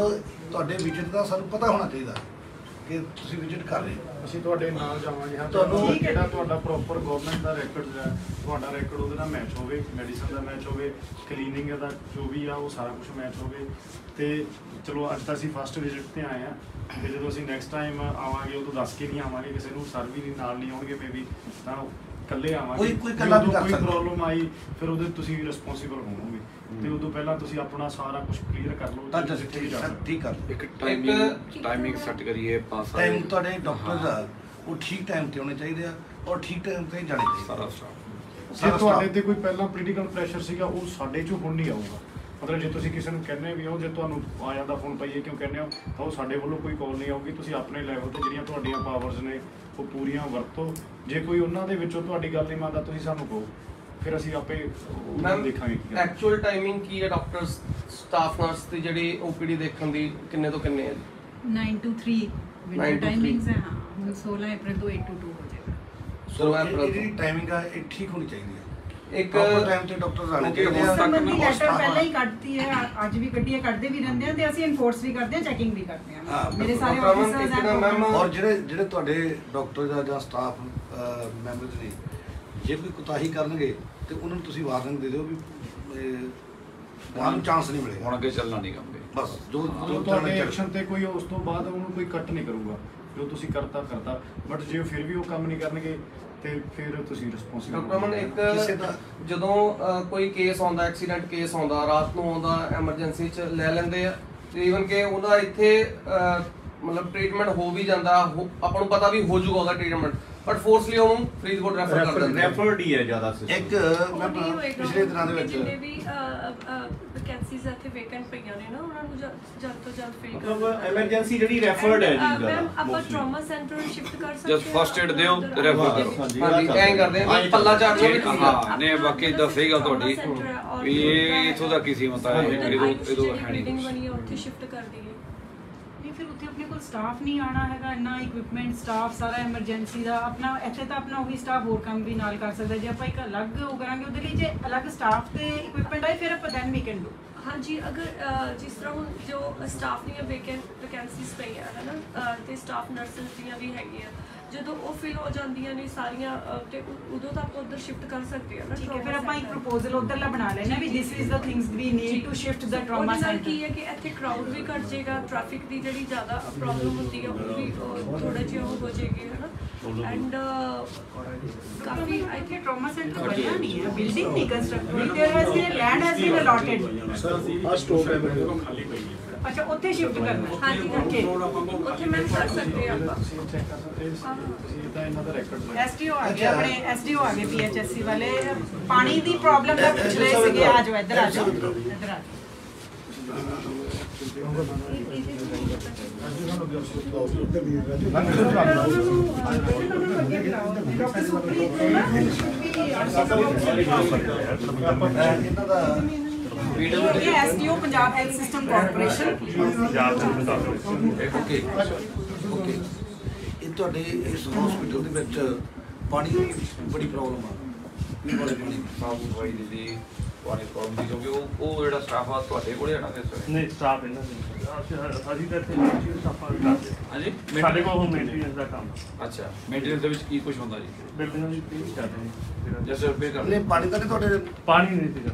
ਤੁਹਾਡੇ ਵਿਜ਼ਿਟ ਦਾ ਸਾਨੂੰ ਪਤਾ ਹੋਣਾ ਚਾਹੀਦਾ ਕਿ ਤੁਸੀਂ ਵਿਜ਼ਿਟ ਕਰ ਰਹੇ ਹੋ। ਅਸੀਂ ਤੁਹਾਡੇ ਨਾਲ ਜਾਵਾਂਗੇ। ਹਾਂ ਤੁਹਾਨੂੰ ਜਿਹੜਾ ਤੁਹਾਡਾ ਪ੍ਰੋਪਰ ਗਵਰਨਮੈਂਟ ਦਾ ਰੈਕੋਰਡ ਹੈ, ਤੁਹਾਡਾ ਰੈਕੋਰਡ ਉਹਦੇ ਨਾਲ ਮੈਚ ਹੋਵੇ, ਮੈਡੀਸਨ ਦਾ ਮੈਚ ਹੋਵੇ, ਕਲੀਨਿੰਗ ਦਾ ਜੋ ਵੀ ਆ ਉਹ ਸਾਰਾ ਕੁਝ ਮੈਚ ਹੋਵੇ। ਤੇ ਚਲੋ ਅੱਜ ਤਾਂ ਅਸੀਂ ਫਸਟ ਵਿਜ਼ਿਟ ਤੇ ਆਏ ਆ, ਤੇ ਜਦੋਂ ਅਸੀਂ ਨੈਕਸਟ ਟਾਈਮ ਆਵਾਂਗੇ ਉਦੋਂ ਦੱਸ ਕੇ ਨਹੀਂ ਆਵਾਂਗੇ ਕਿਸੇ ਨੂੰ, ਸਰ ਵੀ ਨਾਲ ਨਹੀਂ ਆਉਣਗੇ ਮੇਬੀ, ਤਾਂ ਇਕੱਲੇ ਆਵਾਂਗੇ। ਕੋਈ ਇਕੱਲਾ ਵੀ ਕਰ ਕੋਈ ਸਕਦਾ। ਪ੍ਰੋਬਲਮ ਆਈ ਫਿਰ ਉਹਦੇ ਤੁਸੀਂ ਰਿਸਪੌਂਸੀਬਲ ਹੋਵੋਗੇ, ਤੇ ਉਦੋਂ ਪਹਿਲਾਂ ਤੁਸੀਂ ਆਪਣਾ ਸਾਰਾ ਕੁਝ ਕਲੀਅਰ ਕਰ ਲਓ। ਤਾਂ ਠੀਕ ਕਰ ਇੱਕ ਟਾਈਮਿੰਗ ਸੈੱਟ ਕਰੀਏ ਪਾਸ ਟਾਈਮ ਤੁਹਾਡੇ ਡਾਕਟਰ ਦਾ ਉਹ ਠੀਕ ਟਾਈਮ ਤੇ ਹੋਣੇ ਚਾਹੀਦੇ ਆ ਔਰ ਠੀਕ ਟਾਈਮ ਤੇ ਜਾਣੇ ਚਾਹੀਦੇ ਸਾਰਾ ਸਟਾਫ। ਜੇ ਤੁਹਾਡੇ ਤੇ ਕੋਈ ਪਹਿਲਾਂ ਪੋਲੀਟੀਕਲ ਪ੍ਰੈਸ਼ਰ ਸੀਗਾ ਉਹ ਸਾਡੇ 'ਚੋਂ ਹੁਣ ਨਹੀਂ ਆਊਗਾ। ਮਤਲਬ ਜੇ ਤੁਸੀਂ ਕਿਸੇ ਨੂੰ ਕਹਿੰਦੇ ਵੀ ਹੋ, ਜੇ ਤੁਹਾਨੂੰ ਆ ਜਾਂਦਾ ਫੋਨ ਪਾਈਏ ਕਿਉਂ ਕਹਿੰਦੇ ਹੋ, ਤਾਂ ਉਹ ਸਾਡੇ ਵੱਲੋਂ ਕੋਈ ਕਾਲ ਨਹੀਂ ਆਊਗੀ। ਤੁਸੀਂ ਆਪਣੇ ਲੈਵਲ ਤੇ ਜਿਹੜੀਆਂ ਤੁਹਾਡੀਆਂ ਪਾਵਰਸ ਨੇ ਉਹ ਪੂਰੀਆਂ ਵਰਤੋ। ਜੇ ਕੋਈ ਉਹਨਾਂ ਦੇ ਵਿੱਚੋਂ ਤੁਹਾਡੀ ਗੱਲ ਨਹੀਂ ਮੰਨਦਾ ਤੁਸੀਂ ਸਾਨੂੰ ਕਹੋ, ਫਿਰ ਅਸੀਂ ਆਪੇ ਦੇਖਾਂਗੇ ਕੀ ਐਕਚੁਅਲ ਟਾਈਮਿੰਗ ਕੀ ਹੈ ਡਾਕਟਰਸ ਸਟਾਫ ਨਰਸ ਦੀ ਜਿਹੜੀ ਓਪੀਡੀ ਦੇਖਣ ਦੀ ਕਿੰਨੇ ਤੋਂ ਕਿੰਨੇ ਹੈ? 9 to 3 ਵਿੰਟਰ ਟਾਈਮਿੰਗਸ ਹੈ। ਹਾਂ ਹੁਣ 16 ਅਪ੍ਰੈਲ ਤੋਂ 8 to 2 ਹੋ ਜਾਏਗਾ। ਸੋ ਇਹ ਜਿਹੜੀ ਟਾਈਮਿੰਗ ਆ ਇਹ ਠੀਕ ਹੋਣੀ ਚਾਹੀਦੀ ਹੈ। ਇੱਕ ਟਾਈਮ ਤੇ ਡਾਕਟਰ ਆਣੇ ਚਾਹੀਦੇ ਆ। ਸੰਬੰਧੀ ਲੈਟਰ ਪਹਿਲਾਂ ਹੀ ਕੱਢਤੀ ਹੈ, ਅੱਜ ਵੀ ਕੱਢੀ ਹੈ, ਕੱਢਦੇ ਵੀ ਰਹਿੰਦੇ ਆ ਤੇ ਅਸੀਂ ਇਨਫੋਰਸ ਵੀ ਕਰਦੇ ਆ, ਚੈਕਿੰਗ ਵੀ ਕਰਦੇ ਆ। ਮੇਰੇ ਸਾਰੇ ਆਫੀਸਰਸ ਆ ਔਰ ਜਿਹੜੇ ਤੁਹਾਡੇ ਡਾਕਟਰ ਜਾਂ ਸਟਾਫ ਮੈਂਬਰਸ ਨੇ ਜੇ ਕੋਈ ਕੁਤਾਹੀ ਕਰਨਗੇ ਤੇ ਉਹਨਾਂ ਨੂੰ ਤੁਸੀਂ ਵਾਰਨਿੰਗ ਦੇ ਦਿਓ ਵੀ ਤੁਹਾਨੂੰ ਚਾਂਸ ਨਹੀਂ ਮਿਲੇਗਾ, ਹੁਣ ਅੱਗੇ ਚੱਲਣਾ ਨਹੀਂ ਕੰਮ ਬਸ। ਜੋ ਤੁਹਾਡੇ ਐਕਸ਼ਨ ਤੇ ਕੋਈ ਉਸ ਤੋਂ ਬਾਅਦ ਉਹਨੂੰ ਕੋਈ ਕੱਟ ਨਹੀਂ ਕਰੂਗਾ, ਜੋ ਤੁਸੀਂ ਕਰਤਾ ਬਟ ਜੇ ਫਿਰ ਵੀ ਉਹ ਕੰਮ ਨਹੀਂ ਕਰਨਗੇ ਤੇ ਫਿਰ ਤੁਸੀਂ ਰਿਸਪੌਂਸਿਬਲ। ਡਾਕਟਰ ਮਨ ਇੱਕ ਜਦੋਂ ਕੋਈ ਕੇਸ ਆਉਂਦਾ, ਐਕਸੀਡੈਂਟ ਕੇਸ ਆਉਂਦਾ, ਰਾਤ ਨੂੰ ਆਉਂਦਾ, ਐਮਰਜੈਂਸੀ 'ਚ ਲੈ ਲੈਂਦੇ ਆ ਤੇ ਈਵਨ ਕਿ ਉਹਦਾ ਇੱਥੇ ਮਤਲਬ ਟ੍ਰੀਟਮੈਂਟ ਹੋ ਵੀ ਜਾਂਦਾ, ਆਪਾਂ ਨੂੰ ਪਤਾ ਵੀ ਹੋ ਜਾਊਗਾ ਉਹਦਾ ਟ੍ਰੀਟਮੈਂਟ, ਬਟ ਫੋਰਸਲੀ ਉਹਨੂੰ ਫਰੀਦਕੋਟ ਰੈਫਰ ਕਰ ਦਿੰਦੇ। ਰੈਫਰਡ ਹੀ ਹੈ ਜ਼ਿਆਦਾ ਸਿਸਟਮ। ਇੱਕ ਮੈਂ ਪਿਛਲੇ ਦਿਨਾਂ ਦੇ ਵਿੱਚ ਜਿੰਨੇ ਵੀ ਵੈਕੈਂਸੀਜ਼ ਇੱਥੇ ਵੇਕੈਂਟ ਪਈਆਂ ਨੇ ਨਾ ਉਹਨਾਂ ਨੂੰ ਜਲਦ ਤੋਂ ਜਲਦ ਫਿਲ ਕਰ ਮਤਲਬ ਐਮਰਜੈਂਸੀ ਜਿਹੜੀ ਰੈਫਰਡ ਹੈ ਜੀ ਮੈਮ ਆਪਾਂ ਟਰਾਮਾ ਸੈਂਟਰ ਸ਼ਿਫਟ ਕਰ ਸਕਦੇ ਜਸਟ ਫਸਟ ਏਡ ਦਿਓ ਤੇ ਰੈਫਰ ਕਰੋ। ਹਾਂਜੀ ਐਂ ਕਰਦੇ ਆ ਪੱਲਾ ਚਾਰ ਹਾਂ ਨੇ ਬਾਕੀ ਤਾਂ ਸਹੀ ਗੱਲ ਤੁਹਾਡੀ ਵੀ ਇਹ ਇਥੋਂ ਦਾ ਕੀ ਸੀਮਤ ਹੈ, ਇਹਦੋਂ ਹੈ ਨਹੀਂ ਬਿਲਡਿੰਗ ਬਣੀ ਹੈ ਉੱਥੇ ਸ਼ਿਫਟ ਕਰ ਦਈਏ। ਨਹੀਂ ਫਿਰ ਉੱਥੇ ਆਪਣੇ ਕੋਲ ਸਟਾਫ ਨਹੀਂ ਆਣਾ ਹੈਗਾ, ਇੰਨਾ ਇਕਵਿਪਮੈਂਟ ਸਟਾਫ ਸਾਰਾ ਐਮਰਜੈਂਸੀ ਦਾ ਆਪਣਾ, ਇੱਥੇ ਤਾਂ ਆਪਣਾ ਉਹੀ ਸਟਾਫ ਹੋਰ ਕੰਮ ਵੀ ਨਾਲ ਕਰ ਸਕਦਾ। ਜੇ ਆਪਾਂ ਇੱਕ ਅਲੱਗ ਉਹ ਕਰਾਂਗੇ ਉਹਦੇ ਲਈ ਜੇ ਅਲੱਗ ਸਟਾਫ ਤੇ ਇਕਵਿਪਮੈਂਟ ਆਏ ਫਿਰ ਆਪਾਂ ਦੈਨ ਵੀ ਕੈਨ ਡੂ। ਹਾਂਜੀ ਅਗਰ ਜਿਸ ਤਰ੍ਹਾਂ ਹੁਣ ਜੋ ਸਟਾਫ ਦੀਆਂ ਵੈਕੈਂਸੀਜ਼ ਪਈਆਂ ਹੈ ਨਾ ਤੇ ਸਟਾਫ ਨਰਸਿਸ ਦੀਆਂ ਵੀ ਹੈਗੀਆਂ, ਜਦੋਂ ਉਹ ਫਿਲ ਹੋ ਜਾਂਦੀਆਂ ਨੇ ਸਾਰੀਆਂ ਤੇ ਉਦੋਂ ਤਾਂ ਆਪਾਂ ਉਧਰ ਸ਼ਿਫਟ ਕਰ ਸਕਦੇ ਆ ਨਾ। ਠੀਕ ਹੈ ਫਿਰ ਆਪਾਂ ਇੱਕ ਪ੍ਰਪੋਜ਼ਲ ਉਧਰਲਾ ਬਣਾ ਲੈਣਾ ਵੀ this is the things we need to shift the trauma centre. ਕੀ ਹੈ ਕਿ ਇੱਥੇ ਕਰਾਊਡ ਵੀ ਘਟ ਜਾਏਗਾ, ਟ੍ਰੈਫਿਕ ਦੀ ਜਿਹੜੀ ਜ਼ਿਆਦਾ ਪ੍ਰੋਬਲਮ ਹੁੰਦੀ ਹੈ ਉਹ ਵੀ ਥੋੜਾ ਜਿਹਾ ਹੋ ਜਾਏਗੀ ਹੈ ਨਾ। ਐਂਡ ਕਾਫੀ ਆਈ ਥਿੰਕ ਟਰਾਮਾ ਸੈਂਟਰ ਬਣਿਆ ਨਹੀਂ ਹੈ, ਬਿਲਡਿੰਗ ਨਹੀਂ ਕੰਸਟਰਕਟ ਹੋਈ, there has been land has been allotted. ਆ ਸਟੋਪ ਹੈ ਮੇਰੇ ਕੋਲ ਖਾਲੀ ਪਈ ਹੈ। ਅੱਛਾ ਉੱਥੇ ਸ਼ਿਫਟ ਕਰਨਾ। ਹਾਂਜੀ ਓਕੇ ਉੱਥੇ ਮੈਂ ਕਰ ਸਕਦੇ ਆ ਆਪਾਂ। ਤੁਸੀਂ ਚੈੱਕ ਕਰ ਸਕਦੇ ਤੁਸੀਂ ਇਹ ਤਾਂ ਇਹਨਾਂ ਦਾ ਰੈਕੋਰਡ ਐਸਡੀਓ ਆ ਗਏ, ਆਪਣੇ ਐਸਡੀਓ ਆ ਗਏ ਪੀਐਚਐਸਸੀ ਵਾਲੇ, ਪਾਣੀ ਦੀ ਪ੍ਰੋਬਲਮ ਦਾ ਪੁੱਛ ਰਹੇ ਸੀਗੇ। ਆ ਜਾਓ ਇੱਧਰ ਆ ਜਾਓ ਇੱਧਰ ਆ ਜਾਓ। ਇਹਨਾਂ ਦਾ ਇਹ SDO Punjab health system corporation. Okay ਇਹ ਤੁਹਾਡੇ ਇਸ ਹਸਪੀਟਲ ਦੇ ਵਿੱਚ ਪਾਣੀ ਦੀ ਬੜੀ ਪ੍ਰੋਬਲਮ ਆ, ਪੀਣ ਵਾਲੇ ਪਾਣੀ ਦੀ। ਸਾਫ ਸਫਾਈ ਦੀ ਪਾਣੀ ਪ੍ਰੋਬਲਮ ਦੀ, ਕਿਉਂਕਿ ਉਹ ਜਿਹੜਾ ਸਟਾਫ ਆ ਤੁਹਾਡੇ ਕੋਲੇ ਆਣਾ ਇਸ ਵੇਲੇ? ਨਹੀਂ ਸਟਾਫ ਇਹਨਾਂ ਦੇ ਅਸੀਂ ਤਾਂ ਇੱਥੇ ਮੇਨਟੇਨੈਂਸ ਸਟਾਫਾਂ ਕਰਦੇ ਹਾਂਜੀ ਸਾਡੇ ਕੋਲ ਹੁਣ ਮੇਨਟੇਨੈਂਸ ਦਾ ਕੰਮ। ਅੱਛਾ ਮੇਨਟੇਨੈਂਸ ਦੇ ਵਿੱਚ ਕੀ ਕੁਝ ਹੁੰਦਾ ਜੀ? ਬਿਲਡਿੰਗਾਂ ਦੀ ਪੇਂਟ ਕਰਦੇ ਨੇ ਜੈਸੇ ਰਿਪੇਅਰ ਕਰਦੇ ਨਹੀਂ ਪਾਣੀ ਤਾਂ ਨਹੀਂ ਤੁਹਾਡੇ? ਪਾਣੀ ਨਹੀਂ ਸੀਗਾ।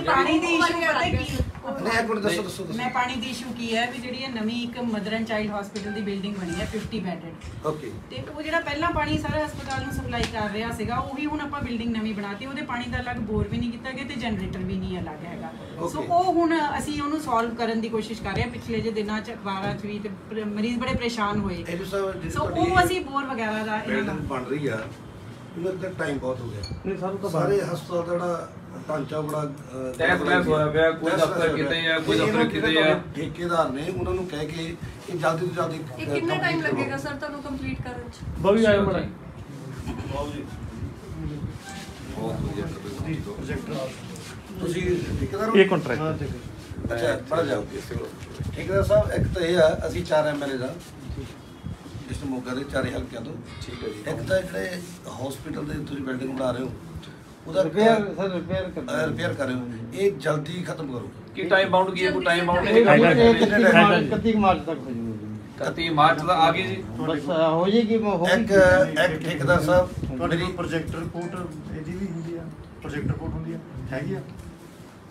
ਪਾਣੀ ਦੀ ਇਸ਼ੂ ਪਤਾ ਕੀ ਨਹੀਂ ਇੱਕ ਮਿੰਟ ਦੱਸੋ ਮੈਂ ਪਾਣੀ ਦੀ ਇਸ਼ੂ ਕੀ ਹੈ ਵੀ ਜਿਹੜੀ ਇਹ ਨਵੀਂ ਇੱਕ mother and child hospital the building ਬਣੀ ਹੈ 50 ਬੈਡਡ। ਓਕੇ ਤੇ ਉਹ ਜਿਹੜਾ ਪਹਿਲਾਂ ਪਾਣੀ ਸਾਰੇ ਹਸਪਤਾਲ ਨੂੰ ਸਪਲਾਈ ਕਰ ਰਿਹਾ ਸੀਗਾ ਉਹ ਵੀ ਹੁਣ ਆਪਾਂ ਬਿਲਡਿੰਗ ਨਵੀਂ ਬਣਾਤੀ, ਉਹਦੇ ਪਾਣੀ ਦਾ ਅਲੱਗ ਬੋਰ ਵੀ ਨਹੀਂ ਕੀਤਾ ਗਿਆ ਤੇ ਜਨਰੇਟਰ ਵੀ ਨਹੀਂ ਅਲੱਗ ਹੈਗਾ। ਸੋ ਉਹ ਹੁਣ ਅਸੀਂ ਉਹਨੂੰ ਸੋਲਵ ਕਰਨ ਦੀ ਕੋਸ਼ਿਸ਼ ਕਰ ਰਹੇ ਹਾਂ। ਪਿਛਲੇ ਜੇ ਦਿਨਾਂ ਚ ਅਖਬਾਰਾਂ ਚ ਵੀ ਤੇ ਮਰੀਜ਼ ਬੜੇ ਪਰੇਸ਼ਾਨ ਹੋਏ, ਸੋ ਉਹ ਅਸੀਂ ਬੋਰ ਵਗੈਰਾ ਦਾ ਬਿਲਡਿੰਗ ਬਣ ਰਹੀ ਆ ਮੇਰੇ ਤਾਂ ਟਾਈਮ ਬਹੁਤ ਹੋ ਗਿਆ ਨਹੀਂ ਸਰ ਉਹ ਤਾਂ ਸਾਰੇ ਹਸਪਤਾਲ ਦਾ ਜਿਹੜਾ ਢਾਂਚਾ ਬੜਾ ਤਹਿਸ ਹੋਇਆ ਪਿਆ, ਕੋਈ ਦਫ਼ਤਰ ਕਿਤੇ ਆ, ਕੋਈ ਦਫ਼ਤਰ ਕਿਤੇ ਆ। ਠੇਕੇਦਾਰ ਨੇ ਉਹਨਾਂ ਨੂੰ ਕਹਿ ਕੇ ਇਹ ਜਲਦੀ ਤੋਂ ਜਲਦੀ ਇਹ ਕਿੰਨਾ ਟਾਈਮ ਲੱਗੇਗਾ ਸਰ ਤੁਹਾਨੂੰ ਕੰਪਲੀਟ ਕਰਨ ਚ? ਬਵੀ ਆਇਓ ਬੜਾ ਬਹੁਤ ਵਧੀਆ ਤੁਸੀਂ ਠੇਕੇਦਾਰ ਇਹ ਕੰਟਰੈਕਟ ਅੱਛਾ ਪੜ ਜਾਓ ਠੇਕੇਦਾਰ ਸਾਹਿਬ ਇੱਕ ਤਾਂ ਇਹ ਆ ਅਸੀਂ 4 ਐਮਐਲਏ ਦਾ ਇਸ ਮੌਕੇ ਦੇ 4 ਹਲਕਿਆਂ ਤੋਂ ਠੀਕ ਹੈ ਜੀ। ਇੱਕ ਤਾਂ ਜਿਹੜੇ ਹਸਪੀਟਲ ਦੇ ਤੁਸੀਂ ਬਿਲਡਿੰਗ ਬਣਾ ਰਹੇ ਹੋ ਉਹਦਾ ਰਿਪੇਅਰ ਕਰ ਰਹੇ ਹੋ ਇਹ ਜਲਦੀ ਖਤਮ ਕਰੋ ਕੀ ਟਾਈਮ ਬਾਉਂਡ ਕੀ ਹੈ? ਕੋਈ ਟਾਈਮ ਬਾਉਂਡ ਇਹ ਨਹੀਂ 31 ਮਾਰਚ ਤੱਕ ਹੋ ਜੂਗੀ 31 ਮਾਰਚ ਦਾ ਆ ਗਈ ਜੀ। ਬਸ ਹੋ ਜਾਏਗੀ ਇੱਕ ਠੇਕੇਦਾਰ ਸਾਹਿਬ ਤੁਹਾਡੇ ਕੋਲ ਪ੍ਰੋਜੈਕਟ ਰਿਪੋਰਟ ਇਹਦੀ ਵੀ ਹੁੰਦੀ ਆ, ਪ੍ਰੋਜੈਕਟ ਰਿਪੋਰਟ ਹੁੰਦੀ ਆ, ਹੈਗੀ ਆ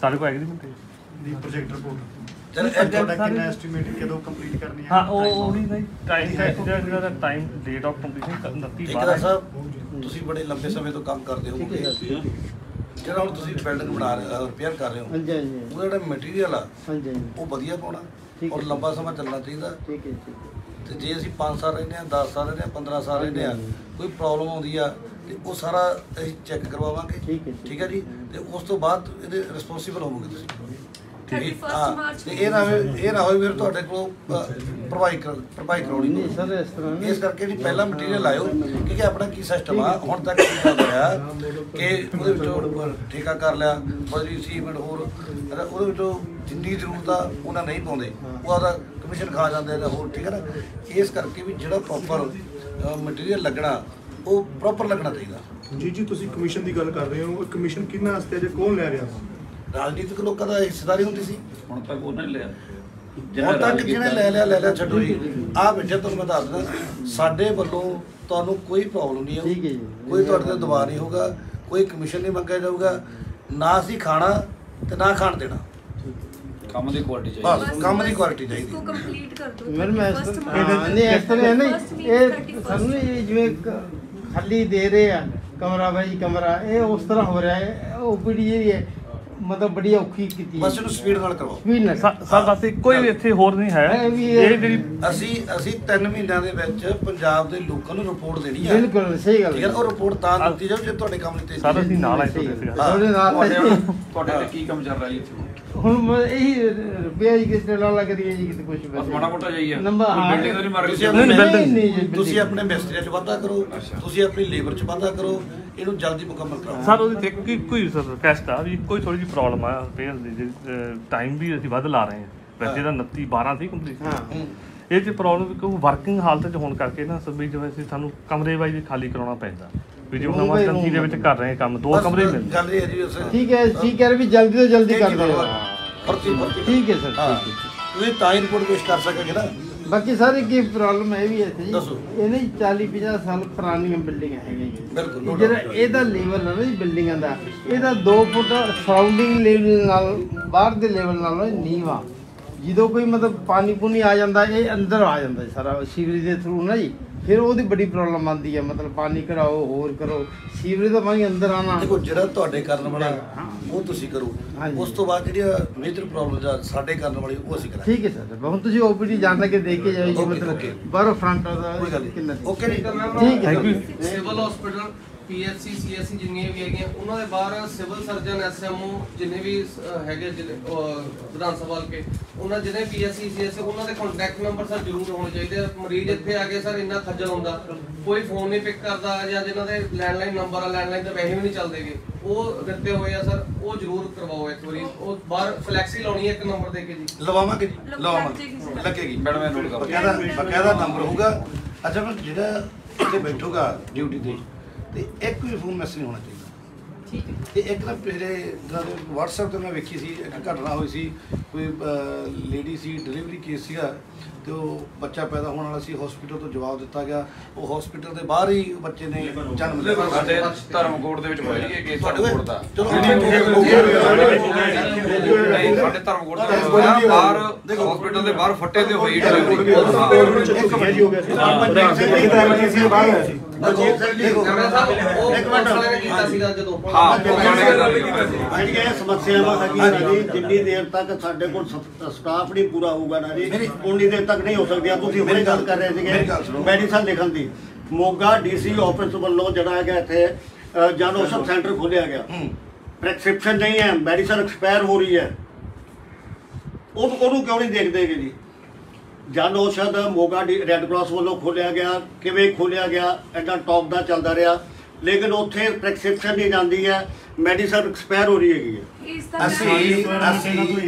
ਸਾਡੇ ਕੋਲ ਐਗਰੀਮੈਂਟ ਹੈ ਦੀ ਪ੍ਰੋਜੈਕਟ ਰਿਪੋਰਟ ਚਲ ਤੁਹਾਡਾ ਕਿੰਨਾ ਐਸਟੀਮੇਟ ਕਦੋਂ ਕੰਪਲੀਟ ਕਰਨੀ ਹੈ? ਹਾਂ ਉਹ ਨਹੀਂ ਟਾਈਮ ਜਿਹੜਾ ਦਾ ਟਾਈਮ ਡੇਟ ਆਫ ਕੰਪਲੀਸ਼ਨ 29 ਠੇਕੇਦਾਰ ਸਾਹਿਬ ਤੁਸੀਂ ਬੜੇ ਲੰਬੇ ਸਮੇਂ ਤੋਂ ਕੰਮ ਕਰਦੇ ਹੋਗੇ ਜਿਹੜਾ ਹੁਣ ਤੁਸੀਂ ਬਿਲਡਿੰਗ ਬਣਾ ਰਹੇ ਰਿਪੇਅਰ ਕਰ ਰਹੇ ਹੋ ਹਾਂਜੀ ਹਾਂਜੀ ਉਹਦਾ ਜਿਹੜਾ ਮਟੀਰੀਅਲ ਆ ਹਾਂਜੀ ਉਹ ਵਧੀਆ ਪਾਉਣਾ ਠੀਕ ਔਰ ਹੈ। ਲੰਬਾ ਸਮਾਂ ਚੱਲਣਾ ਚਾਹੀਦਾ ਠੀਕ ਹੈ ਠੀਕ ਤੇ ਜੇ ਅਸੀਂ 5 ਸਾਲ ਰਹਿੰਦੇ ਆ 10 ਸਾਲ ਰਹਿੰਦੇ ਆ 15 ਸਾਲ ਰਹਿੰਦੇ ਆ ਕੋਈ ਪ੍ਰੋਬਲਮ ਆਉਂਦੀ ਆ ਤੇ ਉਹ ਸਾਰਾ ਅਸੀਂ ਚੈੱਕ ਕਰਵਾਵਾਂਗੇ ਠੀਕ ਹੈ, ਠੀਕ ਹੈ ਜੀ ਤੇ ਉਸ ਤੋਂ ਬਾਅਦ ਇਹਦੇ ਰਿਸਪੌਂਸੀਬਲ ਹੋਵੋਗੇ ਤੁਸੀਂ 31 ਮਾਰਚ ਤੇ ਇਹ ਨਾ ਹੋਵੇ ਫਿਰ ਤੁਹਾਡੇ ਕੋਲ ਭਰਪਾਈ ਕਰਾਉਣੀ ਨਹੀਂ ਪਊ। ਸਰ ਇਸ ਤਰ੍ਹਾਂ ਨਹੀਂ। ਇਸ ਕਰਕੇ ਨਹੀਂ ਪਹਿਲਾਂ ਮਟੀਰੀਅਲ ਲਾਇਓ ਕਿਉਂਕਿ ਆਪਣਾ ਕੀ ਸਿਸਟਮ ਆ ਹੁਣ ਤੱਕ ਕੀ ਚੱਲ ਰਿਹਾ ਕਿ ਉਹਦੇ ਵਿੱਚੋਂ ਠੇਕਾ ਕਰ ਲਿਆ ਬਜਰੀ ਸੀਮੈਂਟ ਹੋਰ ਉਹਦੇ ਵਿੱਚੋਂ ਜਿੰਨੀ ਜ਼ਰੂਰਤ ਆ ਉਹਨਾਂ ਨਹੀਂ ਪਾਉਂਦੇ ਉਹ ਆਦਾ ਕਮਿਸ਼ਨ ਖਾ ਜਾਂਦੇ ਨੇ ਹੋਰ ਠੀਕ ਹੈ ਨਾ ਇਸ ਕਰਕੇ ਵੀ ਜਿਹੜਾ ਪ੍ਰੋਪਰ ਮਟੀਰੀਅਲ ਲੱਗਣਾ ਉਹ ਪ੍ਰੋਪਰ ਲੱਗਣਾ ਚਾਹੀਦਾ। ਜੀ ਤੁਸੀਂ ਕਮਿਸ਼ਨ ਦੀ ਗੱਲ ਕਰ ਰਹੇ ਹੋ, ਕਮਿਸ਼ਨ ਕਿੰਨਾ ਵਾਸਤੇ ਜੇ ਕੌਣ ਲੈ ਰਿਹਾ? ਰਾਜਨੀਤਿਕ ਲੋਕਾਂ ਦਾ ਹਿੱਸੇਦਾਰੀ ਹੁੰਦੀ ਸੀ ਹੁਣ ਤੱਕ ਉਹਨਾਂ ਨੇ ਲਿਆ ਹੁਣ ਤੱਕ ਜਿਹਨੇ ਲੈ ਲਿਆ ਛੱਡੋ ਜੀ ਆਹ ਬੈਠੇ ਤੁਹਾਨੂੰ ਮੈਂ ਦੱਸ ਦਿੰਦਾ ਸਾਡੇ ਵੱਲੋਂ ਤੁਹਾਨੂੰ ਕੋਈ ਪ੍ਰੋਬਲਮ ਨਹੀਂ ਠੀਕ ਹੈ ਹੈ ਜੀ। ਕੋਈ ਤੁਹਾਡੇ ਤੇ ਦਬਾਅ ਨਹੀਂ ਹੋਊਗਾ ਕੋਈ ਕਮਿਸ਼ਨ ਨਹੀਂ ਮੰਗਿਆ ਜਾਊਗਾ ਨਾ ਅਸੀਂ ਖਾਣਾ ਤੇ ਨਾ ਖਾਣ ਦੇਣਾ ਕੰਮ ਦੀ ਕੁਆਲਿਟੀ ਬਸ ਚਾਹੀਦੀ। ਕੰਮ ਦੀ ਕੁਆਲਿਟੀ इसको ਚਾਹੀਦੀ कंप्लीट कर दो। ਮੈਡਮ ਇਸ 31 ਤਰ੍ਹਾਂ ਨਹੀਂ ਇਸ ਤਰ੍ਹਾਂ ਨਹੀਂ First means ਇਹ 31st ਸਾਨੂੰ ਇਹ ਜਿਵੇਂ ਖਾਲੀ ਦੇ ਰਹੇ ਆ ਕਮਰਾ ਬਾਈ ਕਮਰਾ ਇਹ ਉਸ ਤਰ੍ਹਾਂ ਹੋ ਰਿਹਾ ਹੈ ਓਪੀਡੀ ਜਿਹੜੀ ਹੈ ਮਤਲਬ ਬੜੀ ਔਖੀ ਕੀਤੀ ਬਸ ਇਹਨੂੰ ਸਪੀਡ ਨਾਲ ਕਰਵਾਓ ਸਪੀਡ ਨਾਲ ਸਰ ਵਾਸਤੇ ਕੋਈ ਵੀ ਇੱਥੇ ਹੋਰ ਨਹੀਂ ਹੈ ਇਹ ਵੀ ਇਹ ਜਿਹੜੀ ਅਸੀਂ 3 ਮਹੀਨਿਆਂ ਦੇ ਵਿੱਚ ਪੰਜਾਬ ਦੇ ਲੋਕਾਂ ਨੂੰ ਰਿਪੋਰਟ ਦੇਣੀ ਹੈ ਬਿਲਕੁਲ ਸਹੀ ਗੱਲ ਠੀਕ ਹੈ ਉਹ ਰਿਪੋਰਟ ਤਾਂ ਦਿੱਤੀ ਜਾਊ ਜੇ ਤੁਹਾਡੇ ਕੰਮ ਲਈ ਸਰ ਤੇ ਅਸੀਂ ਨਾਲ ਆਏ ਤੁਹਾਡੇ ਸੀਗਾ ਤੁਹਾਡੇ ਨਾਲ ਤੁਹਾਡੇ ਤੇ ਕੀ ਕੰਮ ਚੱਲ ਰਿਹਾ ਜੀ ਇੱਥੇ? ਹੁਣ ਮੈਂ ਇਹੀ ਰੁਪਿਆ ਜੀ ਕਿਤੇ ਲਾ ਲੱਗ ਰਹੀ ਹੈ ਜੀ ਕਿਤੇ ਕੁਝ ਬਸ ਮਾੜਾ ਮੋਟਾ ਜਾਈਏ ਨੰਬਰ ਹਾਂ ਬਿਲਡਿੰਗ ਤਾਂ ਨਹੀਂ ਮਰ ਤੁਸੀਂ ਰਹੀ ਆਪਣੇ ਤੁਸੀਂ ਆਪਣੇ ਮਿਸਤਰੀਆਂ 'ਚ ਵਾਧਾ ਕਰੋ ਤੁਸੀਂ ਆਪਣੀ ਲੇਬਰ 'ਚ ਵਾਧਾ ਕਰੋ ਇਹਨੂੰ ਜਲਦੀ ਮੁਕੰਮਲ ਕਰਾਓ ਸਰ ਉਹਦੀ ਤੇ ਕੋਈ ਸਰ ਰਿਕਵੈਸਟ ਆ ਵੀ ਕੋਈ ਥੋੜੀ ਜਿਹੀ ਪ੍ਰੋਬਲਮ ਆ ਰਿਪੇਅਰ ਦੀ ਟਾਈਮ ਵੀ ਅਸੀਂ ਵੱਧ ਲਾ ਰਹੇ ਹਾਂ ਵੈਸੇ ਤਾਂ 29 12 ਸੀ ਕੰਪਲੀਟ ਹਾਂ ਇਹ ਚ ਪ੍ਰੋਬਲਮ ਕਿ ਵਰਕਿੰਗ ਹਾਲਤ ਚ ਹੋਣ ਕਰਕੇ ਨਾ ਸਭ ਵੀ ਜਿਵੇਂ ਅਸੀਂ ਸਾਨੂੰ ਕਮਰੇ ਵਾਈਜ਼ ਵੀ ਖਾਲੀ ਕਰਾਉਣਾ ਪੈਂਦਾ ਵੀ ਜਿਵੇਂ ਨਵਾਂ ਕੰਪਨੀ ਦੇ ਵਿੱਚ ਕਰ ਰਹੇ ਹਾਂ ਕੰਮ 2 ਕਮਰੇ ਮਿਲਦੇ ਗੱਲ ਇਹ ਹੈ ਜੀ ਉਸ ਠੀਕ ਹੈ ਠੀਕ ਹੈ ਵੀ ਜਲਦੀ ਤੋਂ ਜਲਦੀ ਕਰ ਦਿਓ ਫਰਤੀ ਠੀਕ ਹੈ ਸਰ ਹਾਂ ਠੀਕ ਹੈ ਤੁਸੀਂ ਤਾਂ ਹੀ ਰਿਪੋਰਟ ਪੇਸ਼ ਕਰ ਸਕੋਗੇ ਨਾ ਬਾਕੀ ਸਾਰੇ ਕੀ ਪ੍ਰੋਬਲਮ ਹੈ ਵੀ ਇੱਥੇ ਜੀ ਦੱਸੋ। ਇਹ ਨਹੀਂ 40 50 ਸਾਲ ਪੁਰਾਣੀਆਂ ਬਿਲਡਿੰਗਾਂ ਹੈਗੀਆਂ ਬਿਲਕੁਲ, ਜੀ ਜਿਹੜਾ ਇਹਦਾ ਲੈਵਲ ਹੈ ਨਾ ਜੀ ਬਿਲਡਿੰਗਾਂ ਦਾ ਇਹਦਾ 2 ਫੁੱਟ ਸਰਾਊਂਡਿੰਗ ਲੈਵਲ ਨਾਲ ਬਾਹਰ ਦੇ ਲੈਵਲ ਨਾਲੋਂ ਨੀਵਾ ਜਦੋਂ ਕੋਈ ਮਤਲਬ ਪਾਣੀ ਪੂਣੀ ਆ ਜਾਂਦਾ ਇਹ ਅੰਦਰ ਆ ਜਾਂਦਾ ਜੀ ਸਾਰਾ ਸੀਵਰੇਜ ਦੇ ਥਰੂ ਨਾ ਜੀ ਫਿਰ ਉਹਦੀ ਬੜੀ ਪ੍ਰੋਬਲਮ ਆਉਂਦੀ ਹੈ ਮਤਲਬ ਪਾਣੀ ਕਢਾਓ ਹੋਰ ਕਰੋ ਸੀਵਰੇਜ ਦਾ ਪਾਣੀ ਅੰਦਰ ਆਣਾ ਦੇਖੋ ਜਿਹੜਾ ਤੁਹਾਡੇ ਕਰਨ ਵਾਲਾ ਉਹ ਤੁਸੀਂ ਕਰੋ ਹਾਂਜੀ। ਉਸ ਤੋਂ ਬਾਅਦ ਜਿਹੜੀਆਂ ਮੇਜਰ ਪ੍ਰੋਬਲਮ ਜਾਂ ਸਾਡੇ ਕਰਨ ਵਾਲੀ ਉਹ ਅਸੀਂ ਕਰਾਂਗੇ ਠੀਕ ਹੈ ਸਰ ਹੁਣ ਤੁਸੀਂ ਓਪੀਡੀ ਜਾਣ ਕੇ ਦੇਖ ਕੇ ਜਾਓ ਜੀ Okay, ਮਤਲਬ okay। ਬਾਹਰੋਂ ਫਰੰਟ ਦਾ ਕੋਈ ਗੱਲ ਕਿੰਨਾ ਨਹੀਂ ਓਕੇ ਜੀ ਠੀਕ ਹੈ sir। Civil hospital PHC CSC ਜਿੰਨੀਆਂ ਵੀ ਹੈਗੀਆਂ ਉਹਨਾਂ ਦੇ ਬਾਹਰ ਸਿਵਲ ਸਰਜਨ ਐਸਐਮਓ ਜਿੰਨੇ ਵੀ ਹੈਗੇ ਵਿਧਾਨ ਸਭਾ ਹਲਕੇ ਉਹਨਾਂ ਜਿਹਨੇ ਪੀਐਚਸੀ ਸੀਐਸਸੀ ਉਹਨਾਂ ਦੇ ਕੰਟੈਕਟ ਨੰਬਰ ਸਰ ਜ਼ਰੂਰ ਹੋਣੇ ਚਾਹੀਦੇ ਮਰੀਜ਼ ਇੱਥੇ ਆ ਕੇ ਸਰ ਇੰਨਾ ਖੱਜਲ ਹੁੰਦਾ ਕੋਈ ਫੋਨ ਨਹੀਂ ਪਿਕ ਕਰਦਾ ਜਾਂ ਜਿਨ੍ਹਾਂ ਦੇ ਲੈਂਡਲਾਈਨ ਨੰਬਰ ਆ ਲੈਂਡਲਾਈਨ ਤਾਂ ਵੈਸੇ ਵੀ ਨਹੀਂ ਚੱਲਦੇਗੇ ਉਹ ਦਿੱਤੇ ਹੋਏ ਆ ਸਰ ਉਹ ਜ਼ਰੂਰ ਕਰਵਾਓ ਇੱਕ ਵਾਰੀ ਉਹ ਬਾਹਰ ਫਲੈਕਸੀ ਲਾਉਣੀ ਹੈ ਇੱਕ ਨੰਬਰ ਦੇ ਕੇ ਜੀ ਲਵਾਵਾਂਗੇ ਜੀ ਲਵਾਵਾਂਗੇ ਲੱਗੇਗੀ ਮੈਡਮ ਇਹ ਨੋਟ ਕਰੋ ਬਕਾਇਦਾ ਨੰਬਰ ਹੋਊਗਾ ਅੱਛਾ ਮੈਂ ਜਿਹੜਾ ਇੱਥੇ ਬੈਠੂਗਾ ਡਿਊਟੀ ਤੇ ਤੇ ਇੱਕ ਵੀ ਫੋਨ ਮੈਸੇਜ ਹੋਣਾ ਚਾਹੀਦਾ ਠੀਕ ਹੈ ਤੇ ਇੱਕ ਨਾ ਪਿਛਲੇ ਦਿਨਾਂ ਦੇ WhatsApp ਤੇ ਮੈਂ ਵੇਖੀ ਸੀ ਇੱਕ ਘਟਨਾ ਹੋਈ ਸੀ ਕੋਈ ਲੇਡੀ ਸੀ ਡਿਲੀਵਰੀ ਕੇਸ ਸੀਗਾ ਤੇ ਉਹ ਬੱਚਾ ਪੈਦਾ ਹੋਣ ਵਾਲਾ ਸੀ ਹਸਪੀਟਲ ਤੋਂ ਜਵਾਬ ਦਿੱਤਾ ਗਿਆ ਉਹ ਹਸਪੀਟਲ ਦੇ ਬਾਹਰ ਹੀ ਬੱਚੇ ਨੇ ਜਨਮ ਲਿਆ ਸਾਡੇ ਧਰਮਕੋਟ ਦੇ ਵਿੱਚ ਹੋਇਆ ਜੀ ਇਹ ਕੇਸ ਧਰਮਕੋਟ ਦਾ ਚਲੋ ਨਹੀਂ ਸਾਡੇ ਧਰਮਕੋਟ ਦਾ ਹੋਇਆ ਬਾਹਰ ਹਸਪੀਟਲ ਦੇ ਬਾਹਰ ਫੱਟੇ ਤੇ ਹੋਈ ਡਿਲੀਵਰੀ ਕੈਮਰਾ ਸਾਹਿਬ ਉਹ ਪੁਲਿਸ ਨੇ ਕੀਤਾ ਸੀਗਾ ਜਦੋਂ ਹਾਂ ਪੁਰਾਣੇ ਗੱਲ ਕੀਤੀ ਸੀ ਜਿਹੜੀਆਂ ਸਮੱਸਿਆਵਾਂ ਹੈਗੀਆਂ ਨੇ ਜੀ ਜਿੰਨੀ ਦੇਰ ਤੱਕ ਸਾਡੇ ਕੋਲ ਸਟਾਫ ਨਹੀਂ ਪੂਰਾ ਹੋਊਗਾ ਨਾ ਜੀ ਉਨੀ ਦੇਰ ਤੱਕ ਨਹੀਂ ਹੋ ਸਕਦੀਆਂ ਤੁਸੀਂ ਹੁਣੇ ਗੱਲ ਕਰ ਰਹੇ ਸੀਗੇ ਮੈਡੀਸਨ ਲਿਖਣ ਦੀ ਮੋਗਾ ਡੀਸੀ ਆਫਿਸ ਵੱਲੋਂ ਜਿਹੜਾ ਹੈਗਾ ਇੱਥੇ ਜਨ ਔਸ਼ਧ ਸੈਂਟਰ ਖੋਲ੍ਹਿਆ ਗਿਆ, ਪ੍ਰੈਸਕ੍ਰਿਪਸ਼ਨ ਨਹੀਂ ਹੈ, ਮੈਡੀਸਨ ਐਕਸਪਾਇਰ ਹੋ ਰਹੀ ਹੈ, ਉਹਨੂੰ ਕਿਉਂ ਨਹੀਂ ਦੇਖਦੇ ਜੀ? ਜਨ ਔਸ਼ਧ ਮੋਗਾ ਰੈੱਡ ਕਰਾਸ ਵੱਲੋਂ ਖੋਲ੍ਹਿਆ ਗਿਆ, ਕਿਵੇਂ ਖੋਲ੍ਹਿਆ ਗਿਆ, ਐਡਾ ਟੌਪ ਦਾ ਚੱਲਦਾ ਰਿਹਾ, ਲੇਕਿਨ ਉੱਥੇ ਪ੍ਰੈਸਕ੍ਰਿਪਸ਼ਨ ਨਹੀਂ ਜਾਂਦੀ ਹੈ, ਮੈਡੀਸਨ ਐਕਸਪਾਇਰ ਹੋ ਰਹੀ ਹੈਗੀ ਹੈ।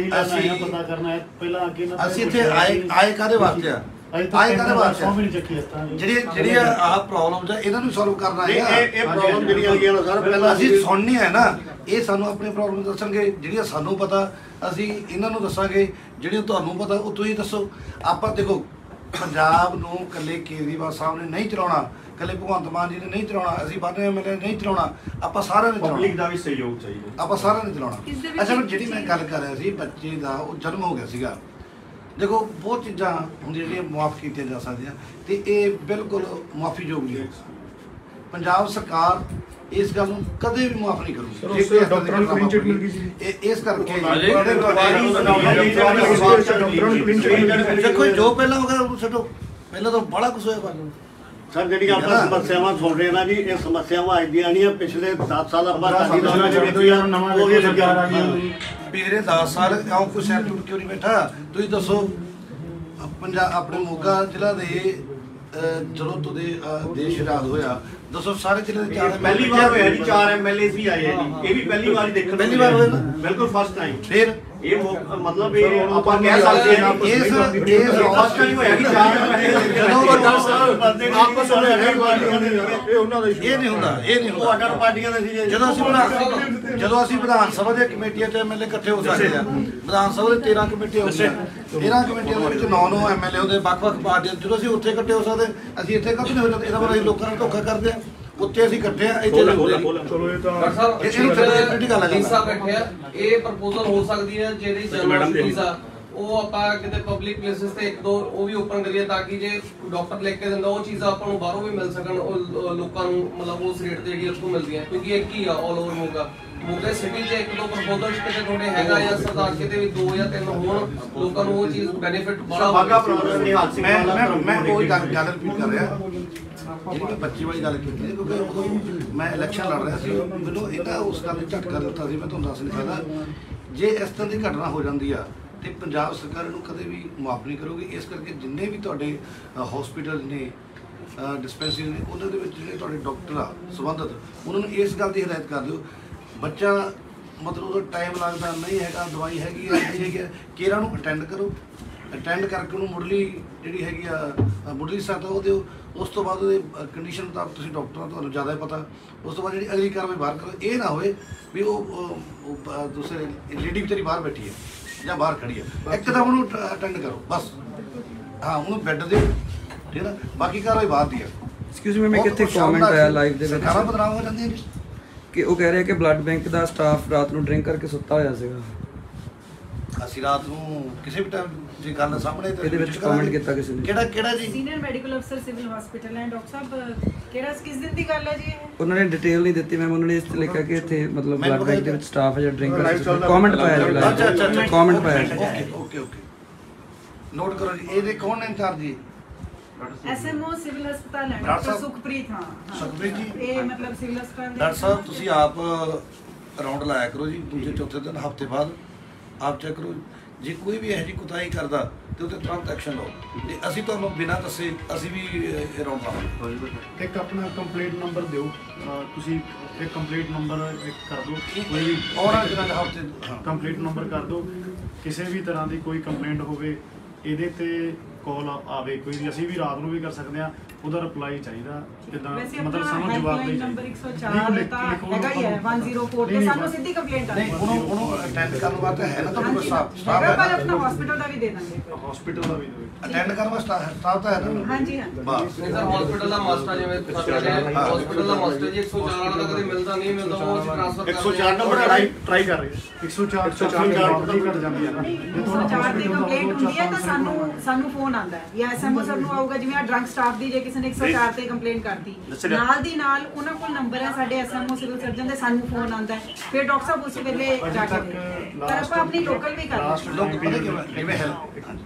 ਅਸੀਂ ਇੱਥੇ ਆਏ ਕਾਹਦੇ ਵਾਸਤੇ ਆ? ਆਏ ਕਾਹਦੇ ਵਾਸਤੇ ਜਿਹੜੀ ਆਹ ਪ੍ਰੋਬਲਮ ਹੈ ਇਹਨਾਂ ਨੂੰ ਸੋਲਵ ਕਰਨਾ ਹੈ। ਇਹ ਪ੍ਰੋਬਲਮ ਜਿਹੜੀਆਂ ਹੈਗੀਆਂ ਨਾ ਸਰ ਪਹਿਲਾਂ ਅਸੀਂ ਸੁਣਨੀ ਹੈ ਨਾ, ਇਹ ਸਾਨੂੰ ਆਪਣੀ ਪ੍ਰੋਬਲਮ ਦੱਸਣਗੇ, ਜਿਹੜੀਆਂ ਸਾਨੂੰ ਪਤਾ ਅਸੀਂ ਇਹਨਾਂ ਨੂੰ ਦੱਸਾਂਗੇ, ਜਿਹੜੀਆਂ ਤੁਹਾਨੂੰ ਪਤਾ ਉਹ ਤੁਸੀਂ ਦੱਸੋ। ਆਪਾਂ ਦੇਖੋ ਪੰਜਾਬ ਨੂੰ ਇਕੱਲੇ ਕੇਜਰੀਵਾਲ ਸਾਹਿਬ ਨੇ ਨਹੀਂ ਚਲਾਉਣਾ, ਇਕੱਲੇ ਭਗਵੰਤ ਮਾਨ ਜੀ ਨੇ ਨਹੀਂ ਚਲਾਉਣਾ, ਅਸੀਂ ਬਾਕੀ ਐਮਐਲਏ ਨਹੀਂ ਚਲਾਉਣਾ, ਆਪਾਂ ਸਾਰਿਆਂ ਨੇ ਚਲਾਉਣਾ। ਪਬਲਿਕ ਦਾ ਵੀ ਸਹਿਯੋਗ ਚਾਹੀਦਾ, ਆਪਾਂ ਸਾਰਿਆਂ ਨੇ ਚਲਾਉਣਾ। ਅੱਛਾ ਜਿਹੜੀ ਮੈਂ ਗੱਲ ਕਰ ਰਿਹਾ ਸੀ ਬੱਚੇ ਦਾ, ਉਹ ਜਨਮ ਹੋ ਗਿਆ ਸੀਗਾ, ਦੇਖੋ ਬਹੁਤ ਚੀਜ਼ਾਂ ਹੁੰਦੀਆਂ ਜਿਹੜੀਆਂ ਮੁਆਫ ਕੀਤੀਆਂ ਜਾ ਸਕਦੀਆਂ ਤੇ ਇਹ ਬਿਲਕੁਲ ਮੁਆਫੀਯੋਗ ਨਹੀਂ ਹੈ। ਪੰਜਾਬ ਸਰਕਾਰ ਇਸ ਗੱਲ ਨੂੰ ਕਦੇ ਵੀ ਮਾਫ ਨਹੀਂ ਕਰੂਗੀ। ਇਸ ਕਰਕੇ ਦੇਖੋ ਜੋ ਪਹਿਲਾਂ ਹੋ ਗਿਆ ਉਹਨੂੰ ਛੱਡੋ, ਪਹਿਲਾਂ ਤਾਂ ਬੜਾ ਕੁਝ ਹੋਇਆ। ਸਰ ਜਿਹੜੀਆਂ ਆਪਾਂ ਸਮੱਸਿਆਵਾਂ ਸੁਣ ਰਹੇ ਨਾ ਜੀ, ਇਹ ਸਮੱਸਿਆਵਾਂ ਆਈਆਂ ਨਹੀਂ, ਪਿਛਲੇ 10 ਸਾਲ ਆਪਾਂ ਪਿਛਲੇ 10 ਸਾਲ ਕਿਉਂ ਕੋਈ ਸੈਂਟੂਟ ਕਿਉਂ ਨਹੀਂ ਬੈਠਾ? ਤੁਸੀਂ ਦੱਸੋ ਪੰਜਾਬ ਆਪਣੇ ਮੋਗਾ ਜ਼ਿਲ੍ਹਾ ਦੇ ਜਦੋਂ ਤੋਂ ਦੇਸ਼ ਆਜ਼ਾਦ ਹੋਇਆ, ਦੱਸੋ ਸਾਰੇ ਜ਼ਿਲ੍ਹੇ ਦੇ 4 ਪਹਿਲੀ ਵਾਰ ਹੋਇਆ ਜੀ, 4 ਐਮਐਲਏ ਵੀ ਆਏ ਆ ਜੀ, ਇਹ ਵੀ ਪਹਿਲੀ ਵਾਰ ਹੀ ਦੇਖਣ ਪਹਿਲੀ ਵਾਰ ਹੋਇਆ ਨਾ, ਬਿਲਕੁਲ ਫਸਟ ਟਾਈਮ। ਫਿਰ ਇਹ ਮਤਲਬ ਇਹ ਆਪਾਂ ਕਹਿ ਸਕਦੇ ਹਾਂ ਇਸ ਫਸਟ ਟਾਈਮ ਹੋਇਆ ਕਿ 4 ਐਮਐਲਏ ਆਪਸ ਇਹ ਉਹਨਾਂ ਦਾ ਇਹ ਨਹੀਂ ਹੁੰਦਾ, ਇਹ ਨਹੀਂ ਹੁੰਦਾ। ਅੱਡ ਪਾਰਟੀਆਂ ਦੇ ਸੀ ਜਦੋਂ ਅਸੀਂ ਵਿਧਾਨ ਸਭਾ ਦੀਆਂ ਕਮੇਟੀਆਂ ਤੇ ਐਮਐਲਏ ਇਕੱਠੇ ਹੋ ਸਕਦੇ ਆ, ਵਿਧਾਨ ਸਭਾ ਦੇ 13 ਕਮੇਟੀਆਂ ਹੁੰਦੀਆਂ, 13 ਕਮੇਟੀਆਂ ਦੇ ਵਿੱਚ 9 ਐਮਐਲਏ ਹੁੰਦੇ ਵੱਖ-ਵੱਖ ਪਾਰਟੀਆਂ। ਜਦੋਂ ਅਸੀਂ ਉੱਥੇ ਇਕੱਠੇ ਹੋ ਸਕਦੇ, ਅਸੀਂ ਇੱਥੇ ਕੱਖ ਨਹੀਂ ਹੋ ਜਾਂਦੇ। ਇਹਦਾ ਮਤਲਬ ਅਸੀਂ ਲੋਕਾਂ ਨੂੰ ਧੋਖਾ ਕਰਦੇ ਆ, ਉੱਥੇ ਅਸੀਂ ਇਕੱਠੇ ਆ, ਇੱਥੇ ਚਲੋ ਇਹ ਤਾਂ ਇਹ ਪ੍ਰਪੋਜ਼ਲ ਹੋ ਸਕਦੀ ਹੈ ਜਿਹੜੀ ਜਨਰਲ ਫੀਸ ਆ ਉਹ ਆਪਾਂ ਕਿਤੇ ਪਬਲਿਕ ਪਲੇਸਿਸ ਤੇ ਇੱਕ ਦੋ ਉਹ ਵੀ ਓਪਨ ਕਰੀਏ, ਤਾਂ ਕਿ ਜੇ ਡਾਕਟਰ ਲਿਖ ਕੇ ਦਿੰਦਾ ਉਹ ਚੀਜ਼ਾਂ ਆਪਾਂ ਨੂੰ ਬਾਹਰੋਂ ਵੀ ਮਿਲ ਸਕਣ, ਉਹ ਲੋਕਾਂ ਨੂੰ ਮਤਲਬ ਉਸ ਰੇਟ ਤੇ ਜਿਹੜੀ ਉੱਥੋਂ ਮਿਲਦੀਆਂ, ਕਿਉਂਕਿ ਇੱਕ ਹੀ ਆ ਆਲ ਓਵਰ ਮੋਗਾ ਸਿਟੀ 'ਚ ਇੱਕ ਦੋ ਪ੍ਰਪੋਜ਼ਲ ਕਿਤੇ ਤੁਹਾਡੇ ਹੈਗਾ ਜਾਂ ਸਰਦਾਰ ਕਿਤੇ ਵੀ 2 ਜਾਂ 3 ਹੋਣ, ਲੋਕਾਂ ਨੂੰ ਉਹ ਚੀਜ਼ ਬੈਨੀਫਿਟ ਬੜਾ ਮੈਂ ਕੋਈ ਗੱਲ ਰਿਪੀਟ ਕਰ ਰਿਹਾ, ਜਿਹੜੀ ਮੈਂ ਬੱਚੀ ਵਾਲੀ ਗੱਲ ਕੀਤੀ ਹੈ, ਕਿਉਂਕਿ ਉਦੋਂ ਮੈਂ ਇਲੈਕਸ਼ਨ ਲੜ ਰਿਹਾ ਸੀ, ਮੈਨੂੰ ਇਹਦਾ ਉਸ ਗੱਲ ਨੇ ਝਟਕਾ ਦਿੱਤਾ ਸੀ, ਮੈਂ ਤੁਹਾਨੂੰ ਦੱਸ ਨਹੀਂ ਸਕਦਾ। ਜੇ ਇਸ ਤਰ੍ਹਾਂ ਦੀ ਘਟਨਾ ਹੋ ਜਾਂਦੀ ਆ ਤੇ ਪੰਜਾਬ ਸਰਕਾਰ ਨੂੰ ਕਦੇ ਵੀ ਮੁਆਫ ਨਹੀਂ ਕਰੂਗੀ। ਇਸ ਕਰਕੇ ਜਿੰਨੇ ਵੀ ਤੁਹਾਡੇ ਹਸਪੀਟਲ ਨੇ, ਡਿਸਪੈਂਸਰੀ ਨੇ, ਉਹਨਾਂ ਦੇ ਵਿੱਚ ਜਿਹੜੇ ਤੁਹਾਡੇ ਡਾਕਟਰ ਆ ਸੰਬੰਧਿਤ, ਉਹਨਾਂ ਨੂੰ ਇਸ ਗੱਲ ਦੀ ਹਦਾਇਤ ਕਰ ਦਿਓ, ਬੱਚਾ ਮਤਲਬ ਉਹਦਾ ਟਾਈਮ ਲੱਗਦਾ ਨਹੀਂ ਹੈਗਾ, ਦਵਾਈ ਹੈਗੀ ਆ ਨਹੀਂ ਹੈਗੀ, ਕੇਰਾਂ ਨੂੰ ਅਟੈਂਡ ਕਰੋ, ਅਟੈਂਡ ਕਰਕੇ ਉਹਨੂੰ ਮੁੱਢਲੀ ਜਿਹੜੀ ਹੈਗੀ ਆ ਮੁੱਢਲੀ ਸਹਾਇਤਾ ਉਹ ਦਿਓ। ਉਸ ਤੋਂ ਬਾਅਦ ਉਹਦੇ ਕੰਡੀਸ਼ਨ ਮੁਤਾਬਕ ਤੁਸੀਂ ਡਾਕਟਰਾਂ ਤੁਹਾਨੂੰ ਜ਼ਿਆਦਾ ਪਤਾ, ਉਸ ਤੋਂ ਬਾਅਦ ਜਿਹੜੀ ਅਗਲੀ ਕਾਰਵਾਈ ਬਾਹਰ ਕਰੋ। ਇਹ ਨਾ ਹੋਵੇ ਵੀ ਉਹ ਦੂਸਰੇ ਲੇਡੀ ਵਿਚਾਰੀ ਬਾਹਰ ਬੈਠੀ ਹੈ ਜਾਂ ਬਾਹਰ ਖੜੀ ਹੈ, ਇੱਕਦਮ ਉਹਨੂੰ ਅਟੈਂਡ ਕਰੋ ਬਸ, ਹਾਂ ਉਹਨੂੰ ਬੈੱਡ ਦਿਓ, ਠੀਕ ਹੈ, ਬਾਕੀ ਕਾਰਵਾਈ ਬਾਹਰ ਦੀ ਹੈ। ਐਕਸਕਿਊਜ਼ ਮੀ, ਮੈਂ ਕਿੱਥੇ ਕਮੈਂਟ ਆਇਆ ਲਾਈਵ ਦੇ ਵਿੱਚ, ਸਰਕਾਰਾਂ ਬਦਨਾਮ ਹੋ ਜਾਂਦੀਆਂ ਨੇ ਕਿ ਉਹ ਕਹਿ ਰਿਹਾ ਕਿ ਬਲੱਡ ਬੈਂਕ ਦਾ ਸਟਾਫ ਰਾਤ ਨੂੰ ਡਰਿੰਕ ਕਰਕੇ ਸੁੱਤਾ ਹੋਇਆ ਸੀਗਾ। ਅਸੀਂ ਰਾਤ ਨੂੰ ਕਿਸੇ ਵੀ ਟਾਈਮ ਜੇ ਗੱਲ ਸਾਹਮਣੇ ਤੇ ਇਹਦੇ ਵਿੱਚ ਕਮੈਂਟ ਕੀਤਾ ਕਿਸੇ ਨੇ, ਕਿਹੜਾ ਜੀ ਸੀਨੀਅਰ ਮੈਡੀਕਲ ਅਫਸਰ ਸਿਵਲ ਹਸਪੀਟਲ ਹੈ ਡਾਕਟਰ ਸਾਹਿਬ, ਕਿਹੜਾ ਕਿਸ ਦਿਨ ਦੀ ਗੱਲ ਹੈ ਜੀ? ਉਹਨਾਂ ਨੇ ਡਿਟੇਲ ਨਹੀਂ ਦਿੱਤੀ ਮੈਮ, ਉਹਨਾਂ ਨੇ ਇਸ ਤੇ ਲਿਖਿਆ ਕਿ ਇੱਥੇ ਮਤਲਬ ਬਲੱਡ ਬੈਂਕ ਦੇ ਵਿੱਚ ਸਟਾਫ ਹੈ ਜਿਹੜਾ ਡਰਿੰਕ ਕਰਕੇ ਕਮੈਂਟ ਪਾਇਆ ਜੀ। ਅੱਛਾ ਕਮੈਂਟ ਪਾਇਆ। ਓਕੇ ਨੋਟ ਕਰੋ ਜੀ। ਇਹਦੇ ਕੌਣ ਨੇ ਇੰਚਾਰਜ ਜੀ? ਐਸਐਮਓ ਸਿਵਲ ਹਸਪਤਾਲ ਹੈ ਡਾਕਟਰ ਸੁਖਪ੍ਰੀਤ। ਹਾਂ ਸੁਖਪ੍ਰੀਤ ਜੀ, ਇਹ ਮਤਲਬ ਸਿਵਲ ਹਸਪਤਾਲ ਦੇ ਡਾਕਟਰ ਸਾਹਿਬ ਤੁਸੀਂ ਆਪ ਰਾਉਂਡ ਲਾਇਆ ਕਰੋ ਜੀ, ਦੂਜੇ ਚੌਥੇ ਦਿਨ ਹਫ਼ਤੇ ਬਾਅਦ ਆਪ ਚੈੱਕ ਕਰੋ, ਜੇ ਕੋਈ ਵੀ ਇਹੋ ਜਿਹੀ ਕੁਤਾਹੀ ਕਰਦਾ ਤੇ ਉਹਤੇ ਤੁਰੰਤ ਐਕਸ਼ਨ ਲਓ। ਤੇ ਅਸੀਂ ਤੁਹਾਨੂੰ ਬਿਨਾਂ ਦੱਸੇ ਅਸੀਂ ਵੀ ਰਾਉਂਡ ਲਾਵਾਂਗੇ। ਇੱਕ ਆਪਣਾ ਕੰਪਲੇਂਟ ਨੰਬਰ ਦਿਓ, ਤੁਸੀਂ ਇੱਕ ਕੰਪਲੇਂਟ ਨੰਬਰ ਕਰ ਦਿਓ, ਕੋਈ ਵੀ ਔਰ ਹਫ਼ਤੇ ਕੰਪਲੇਂਟ ਨੰਬਰ ਕਰ ਦਿਓ, ਕਿਸੇ ਵੀ ਤਰ੍ਹਾਂ ਦੀ ਕੋਈ ਕੰਪਲੇਂਟ ਹੋਵੇ ਇਹਦੇ ਤੇ ਕਾਲ ਆਵੇ ਕੋਈ ਵੀ, ਅਸੀਂ ਵੀ ਰਾਤ ਨੂੰ ਵੀ ਕਰ ਸਕਦੇ ਹਾਂ, ਉਹਦਾ ਰਿਪਲਾਈ ਚਾਹੀਦਾ, ਜਿੱਦਾਂ ਮਤਲਬ ਸਾਨੂੰ ਜਵਾਬ ਨਹੀਂ ਨੰਬਰ 104 ਤਾਂ ਹੈਗਾ ਹੀ ਹੈ 104 ਤੇ ਸਾਨੂੰ ਸਿੱਧੀ ਕੰਪਲੇਂਟ ਆ ਨਹੀਂ, ਉਹਨੂੰ ਅਟੈਂਡ ਕਰਨ ਵਾਸਤੇ ਹੈ ਨਾ ਤੁਹਾਡੇ ਕੋਲ ਸਟਾਫ ਹੈ, ਪਰ ਆਪਣਾ ਹਸਪੀਟਲ ਦਾ ਵੀ ਦੇ ਦਾਂਗੇ, ਹਸਪੀਟਲ ਦਾ ਵੀ ਅਟੈਂਡ ਕਰਨ ਵਾਸਤੇ ਸਟਾਫ ਤਾਂ ਹੈ ਨਾ। ਹਾਂਜੀ ਹਾਂ ਬਸ ਨਹੀਂ ਸਰ, ਹਸਪੀਟਲ ਦਾ ਮਾਸਟਰ ਜਿਵੇਂ ਹਸਪੀਟਲ ਦਾ ਮਾਸਟਰ ਜੀ 104 ਵਾਲਾ ਤਾਂ ਕਦੇ ਮਿਲਦਾ ਨਹੀਂ ਮਿਲਦਾ, ਉਹ ਅਸੀਂ ਟ੍ਰਾਂਸਫਰ 104 ਨੰਬਰ ਟਰਾਈ ਕਰ ਰਹੇ 104 ਘਟ ਜਾਂਦੀ ਹੈ ਨਾ, ਜੇ ਤੁਹਾਨੂੰ 104 ਦੀ ਕੰਪਲੇਂਟ ਹੁੰਦੀ ਹੈ ਤਾਂ ਸਾਨੂੰ ਫੋਨ ਆਉਂਦਾ ਹੈ ਜਾਂ ਐਸਐਮਓ ਸਰ ਨੂੰ ਆਊਗਾ, ਜਿਵੇਂ ਆ ਡਰੱਗ ਸਟਾਫ ਦੀ ਜੇ ਕਿਸੇ ਨੇ 104 ਤੇ ਕੰਪਲੇਂਟ ਕਰਤੀ, ਨਾਲ ਦੀ ਨਾਲ ਉਹਨਾਂ ਕੋਲ ਨੰਬਰ ਹੈ ਸਾਡੇ ਐਸਐਮਓ ਸਿਵਲ ਸਰਜਨ ਦੇ, ਸਾਨੂੰ ਫੋਨ ਆਉਂਦਾ ਹੈ, ਫਿਰ ਡਾਕਟਰ ਸਾਹਿਬ ਉਸ ਵੇਲੇ ਜਾ ਕੇ ਪਰ ਆਪਾਂ ਆਪਣੀ ਲੋਕਲ ਵੀ ਕਰ